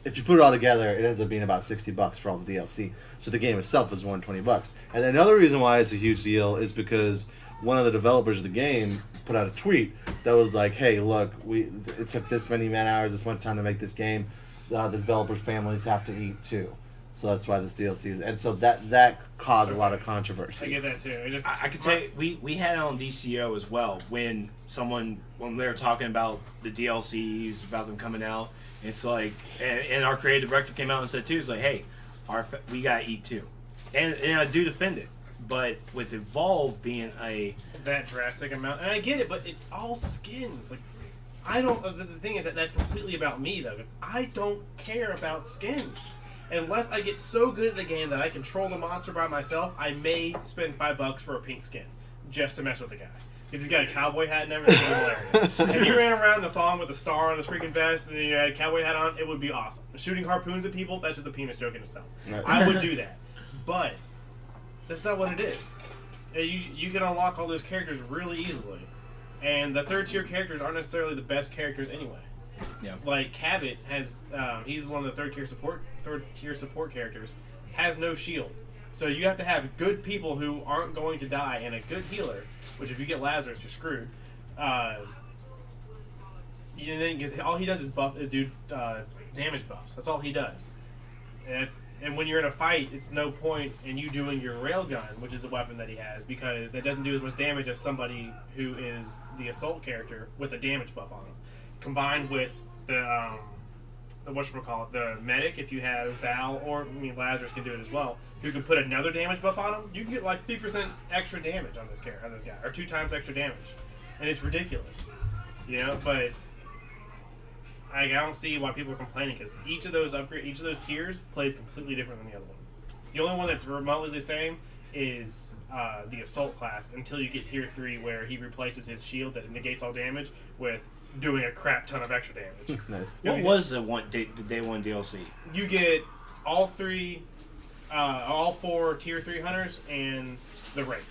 if you put it all together, it ends up being about $60 for all the DLC. So the game itself is $120. And another reason why it's a huge deal is because one of the developers of the game put out a tweet that was like, hey, look, it took this many man-hours, this much time to make this game. The developers' families have to eat too. So that's why this DLC is... And so that caused a lot of controversy. I get that too. I could tell you, we had it on DCO as well when they were talking about the DLCs, about them coming out. It's like... And our creative director came out and said too, it's like, hey, we gotta eat too. And I do defend it. But with Evolve being that drastic amount, and I get it, but it's all skins. Like, I don't. The thing is that's completely about me though, because I don't care about skins. Unless I get so good at the game that I control the monster by myself, I may spend $5 for a pink skin just to mess with the guy. Because he's got a cowboy hat and everything. Hilarious. If you ran around the thong with a star on his freaking vest and you had a cowboy hat on, it would be awesome. Shooting harpoons at people, that's just a penis joke in itself. Right. I would do that. But that's not what it is. You can unlock all those characters really easily. And the third tier characters aren't necessarily the best characters anyway. Yeah. Like Cabot has, he's one of the third tier support characters, has no shield. So you have to have good people who aren't going to die and a good healer, which if you get Lazarus, you're screwed. Because all he does is do damage buffs. That's all he does. And when you're in a fight, it's no point in you doing your railgun, which is the weapon that he has, because that doesn't do as much damage as somebody who is the assault character with a damage buff on him. Combined with the medic, if you have Val, or Lazarus can do it as well, who can put another damage buff on him, you can get like 3% extra damage on this guy, or 2 times extra damage. And it's ridiculous. But I don't see why people are complaining, because each of those tiers plays completely different than the other one. The only one that's remotely the same is the assault class until you get tier 3, where he replaces his shield that negates all damage with doing a crap ton of extra damage. Nice. What was the day one DLC? You get all 3 all 4 tier 3 hunters and the Wraith.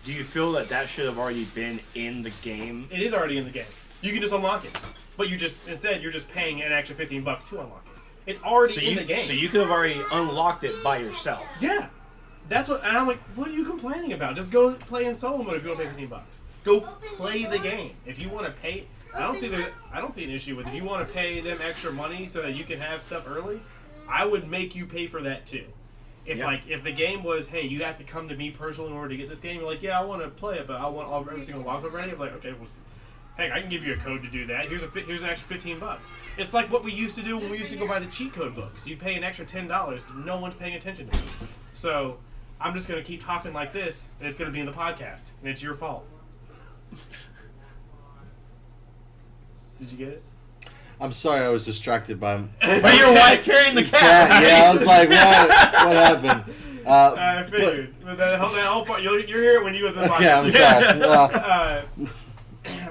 Do you feel that should have already been in the game? It is already in the game. You can just unlock it, but you're just paying an extra $15 to unlock it. It's already in the game. So you could have already unlocked it by yourself. Yeah, that's what. And I'm like, what are you complaining about? Just go play in solo mode if you want to pay $15. Go play the game. If you want to pay, I don't see an issue with it. If you want to pay them extra money so that you can have stuff early, I would make you pay for that too. If the game was, hey, you have to come to me personally in order to get this game, you're like, yeah, I want to play it, but I want everything unlocked already. I'm like, okay, well, heck, I can give you a code to do that. Here's an extra $15. It's like what we used to do when we used to go buy the cheat code books. You pay an extra $10. No one's paying attention to you. So I'm just going to keep talking like this, and it's going to be in the podcast, and it's your fault. Did you get it? I'm sorry, I was distracted by By your wife carrying the cat. Yeah, I was like, what happened? I figured. But that whole part, you'll hear it when you go to the podcast. Okay, I'm sorry.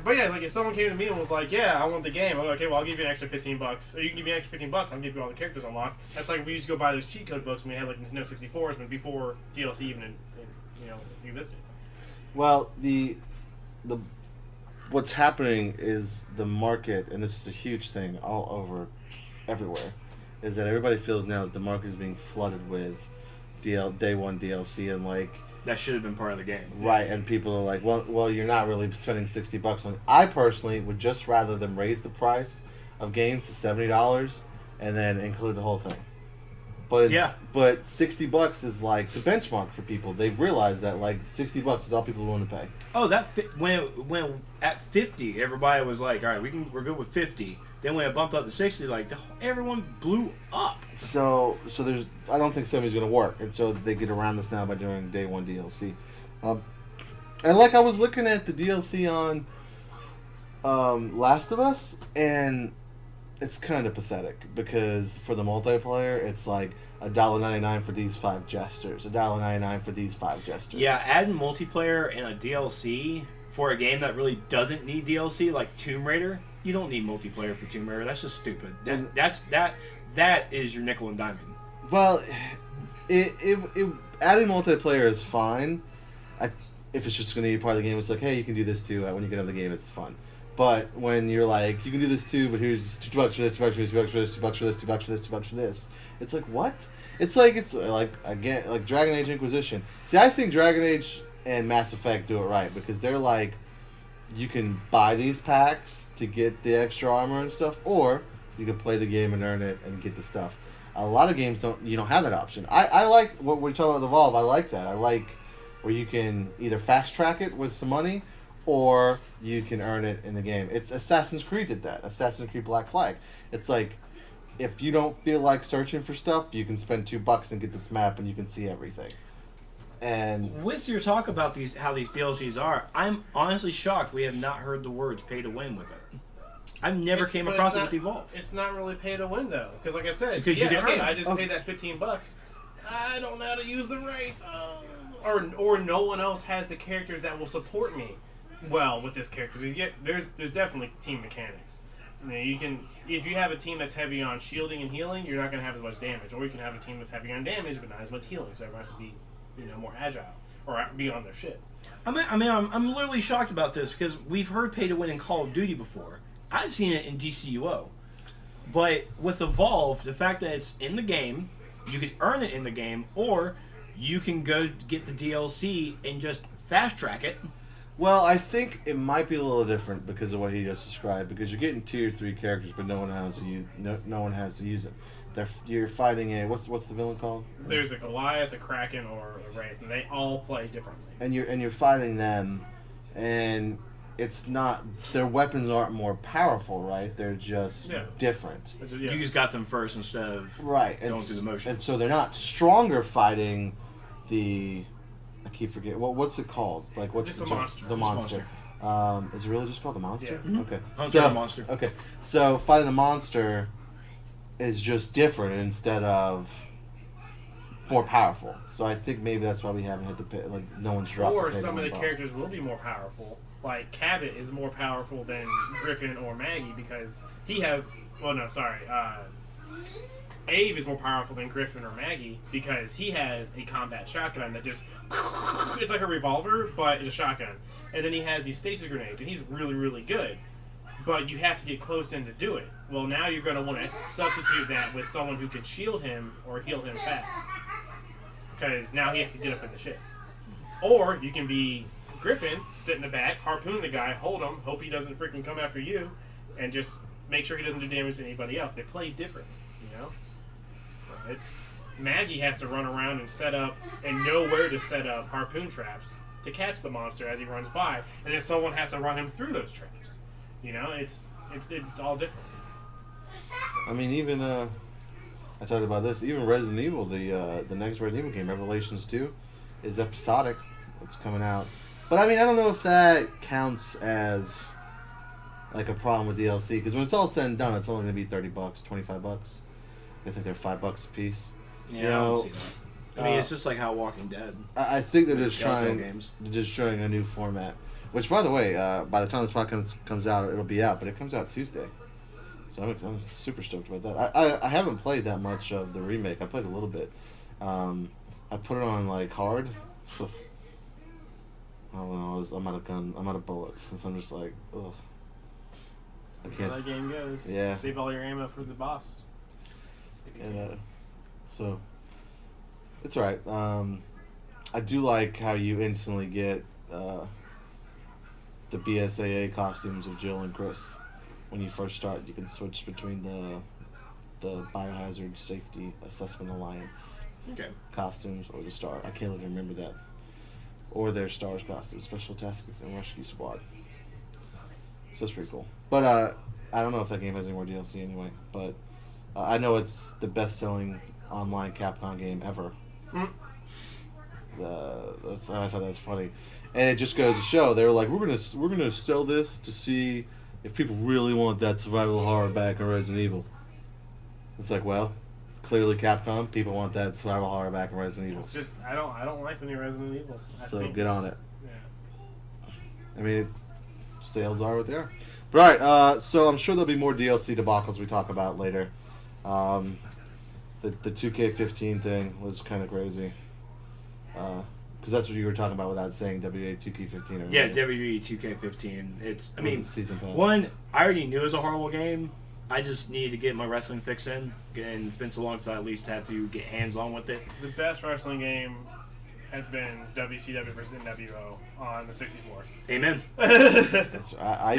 But yeah, like if someone came to me and was like, "Yeah, I want the game," I'm like, "Okay, well, I'll give you an extra $15, or you can give me an extra $15. I'll give you all the characters unlocked." That's like we used to go buy those cheat code books when we had like Nintendo 64s, but before DLC even existed. Well, what's happening is the market, and this is a huge thing all over, everywhere, is that everybody feels now that the market is being flooded with day one DLC and like. That should have been part of the game. Right, and people are like, well, you're not really spending $60 on it. I personally would just rather them raise the price of games to $70 and then include the whole thing. But but $60 is like the benchmark for people. They've realized that like $60 is all people are willing to pay. Oh, when at 50, everybody was like, all right, we're good with 50. Then when it bumped up to 60, like everyone blew up. So I don't think 70 is going to work, and so they get around this now by doing day one DLC. And like I was looking at the DLC on Last of Us, and it's kind of pathetic because for the multiplayer, it's like $1.99 for these 5 gestures, $1.99 for these 5 gestures. Yeah, adding multiplayer and a DLC for a game that really doesn't need DLC, like Tomb Raider. You don't need multiplayer for Tomb Raider. That's just stupid. That is your nickel and diamond. Well, adding multiplayer is fine. If it's just going to be part of the game, it's like, hey, you can do this too. When you get out of the game, it's fun. But when you're like, you can do this too, but here's $2 for this, $2 for this, $2 for this, $2 for this, $2 for this, $2 for this. It's like, what? It's like again, like Dragon Age Inquisition. See, I think Dragon Age and Mass Effect do it right because they're like, you can buy these packs to get the extra armor and stuff, or you can play the game and earn it and get the stuff. A lot of games you don't have that option. I like what we're talking about with Evolve. I like that. I like where you can either fast track it with some money, or you can earn it in the game. It's Assassin's Creed did that. Assassin's Creed Black Flag. It's like if you don't feel like searching for stuff, you can spend $2 and get this map, and you can see everything. And with your talk about how these DLCs are, I'm honestly shocked we have not heard the words "pay to win" with it. I've never came across it with Evolve. It's not really pay to win though, because like I said, you can earn it. I just paid that $15. I don't know how to use the Wraith, or no one else has the characters that will support me well with this character. There's definitely team mechanics. I mean, you can, if you have a team that's heavy on shielding and healing, you're not going to have as much damage, or you can have a team that's heavy on damage but not as much healing, so everyone has to be more agile or be on their shit. I'm literally shocked about this because we've heard pay to win in Call of Duty before. I've seen it in DCUO, but with Evolve, the fact that it's in the game, you can earn it in the game, or you can go get the DLC and just fast track it. Well, I think it might be a little different because of what he just described. Because you're getting tier 3 characters, but no one has to use it. You're fighting a what's the villain called? There's a Goliath, a Kraken, or a Wraith, and they all play differently. And you're fighting them, and it's not their weapons aren't more powerful, right? They're just different. You just got them first instead of going through the motion. And so they're not stronger fighting the. I keep forgetting what's it called? Like what's just the monster? The monster. Is it really just called the monster? Yeah. Mm-hmm. Okay. Hunter monster. Okay. So fighting the monster is just different instead of more powerful. So I think maybe that's why we haven't hit the pit. Like no one's dropped. Or some of the characters will be more powerful. Like Cabot is more powerful than Griffin or Maggie because he has. Well, no, sorry. Abe is more powerful than Griffin or Maggie because he has a combat shotgun that just it's like a revolver, but it's a shotgun. And then he has these stasis grenades, and he's really, really good. But you have to get close in to do it. Well, now you're going to want to substitute that with someone who can shield him or heal him fast. Because now he has to get up in the ship. Or you can be Griffin, sit in the back, harpoon the guy, hold him, hope he doesn't freaking come after you, and just make sure he doesn't do damage to anybody else. They play differently, you know? So it's Maggie has to run around and set up and know where to set up harpoon traps to catch the monster as he runs by, and then someone has to run him through those traps. You know, it's all different. I mean, even I talked about this. Even Resident Evil, the next Resident Evil game, Revelations 2, is episodic. It's coming out, but I mean, I don't know if that counts as like a problem with DLC because when it's all said and done, it's only gonna be $30, $25. I think they're $5 a piece. Yeah, you I know, don't see that. I mean, it's just like how Walking Dead. I think they're With just Telltale trying, games. they're just trying a new format. Which, by the way, by the time this podcast comes out, it'll be out, but it comes out Tuesday. So I'm super stoked about that. I haven't played that much of the remake. I played a little bit. I put it on like hard. I don't know. I'm out of gun. I'm out of bullets. And so I'm just like, ugh. That's how that game goes. Yeah. Save all your ammo for the boss. And, so it's alright. I do like how you instantly get the BSAA costumes of Jill and Chris. When you first start, you can switch between the Biohazard Safety Assessment Alliance costumes or the Star. I can't even remember that. Or their Stars costumes, Special Tasks and Rescue Squad. So it's pretty cool. But I don't know if that game has any more DLC anyway. But I know it's the best-selling online Capcom game ever. I thought that was funny. And it just goes to show they were like, we're gonna sell this to see if people really want that survival horror back in Resident Evil. It's like, well, clearly Capcom, people want that survival horror back in Resident Evil. It's just I don't like the new Resident Evils. So get on it. Yeah. I mean, sales are what they are. But alright, so I'm sure there'll be more DLC debacles we talk about later. The 2K15 thing was kind of crazy. Because that's what you were talking about without saying WA 2K15. Yeah, WWE 2K15. It's, I mean, season pass. one, I already knew it was a horrible game. I just needed to get my wrestling fix in. And it's been so long since I at least had to get hands-on with it. The best wrestling game has been WCW versus NWO on the 64. Amen. I mean, even played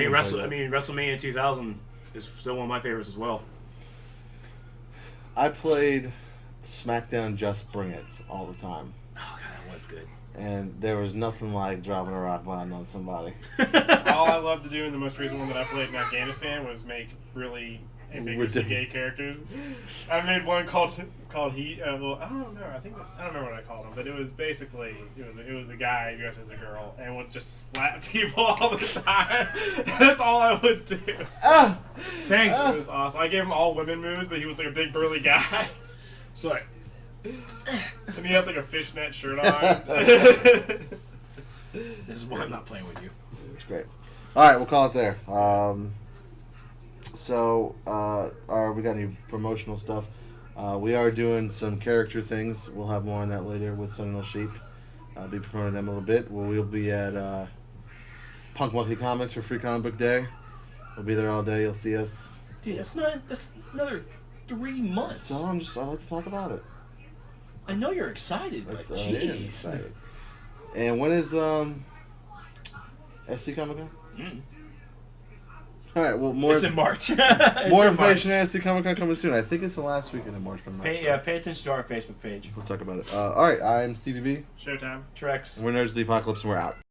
that. WrestleMania 2000 is still one of my favorites as well. I played SmackDown Just Bring It all the time. Oh, God, that was good. And there was nothing like dropping a rock bottom on somebody. All I loved to do in the most recent one that I played in Afghanistan was make really ambiguously gay characters. I made one called Heat. Well, I don't remember. I don't remember what I called him, but it was basically it was a guy dressed as a girl and would just slap people all the time. That's all I would do. Thanks. It was awesome. I gave him all women moves, but he was like a big burly guy. Sorry. And he had like a fishnet shirt on. This is why I'm not playing with you. It's great. Alright, we'll call it there. We got any promotional stuff? We are doing some character things. We'll have more on that later with Sentinel Sheep. I'll be promoting them a little bit. We'll be at Punk Monkey Comics for Free Comic Book Day. We'll be there all day. You'll see us. Dude, that's another 3 months. So I like to talk about it. I know you're excited, but I am jeez. excited. And when is SC Comic Con? All right. Well, It's in March. More information at SC Comic Con coming soon. I think it's the last weekend in March, but I'm not sure. Yeah, pay attention to our Facebook page. We'll talk about it. All right. I'm Stevie B. Showtime. Trex. And we're Nerds of the Apocalypse, and we're out.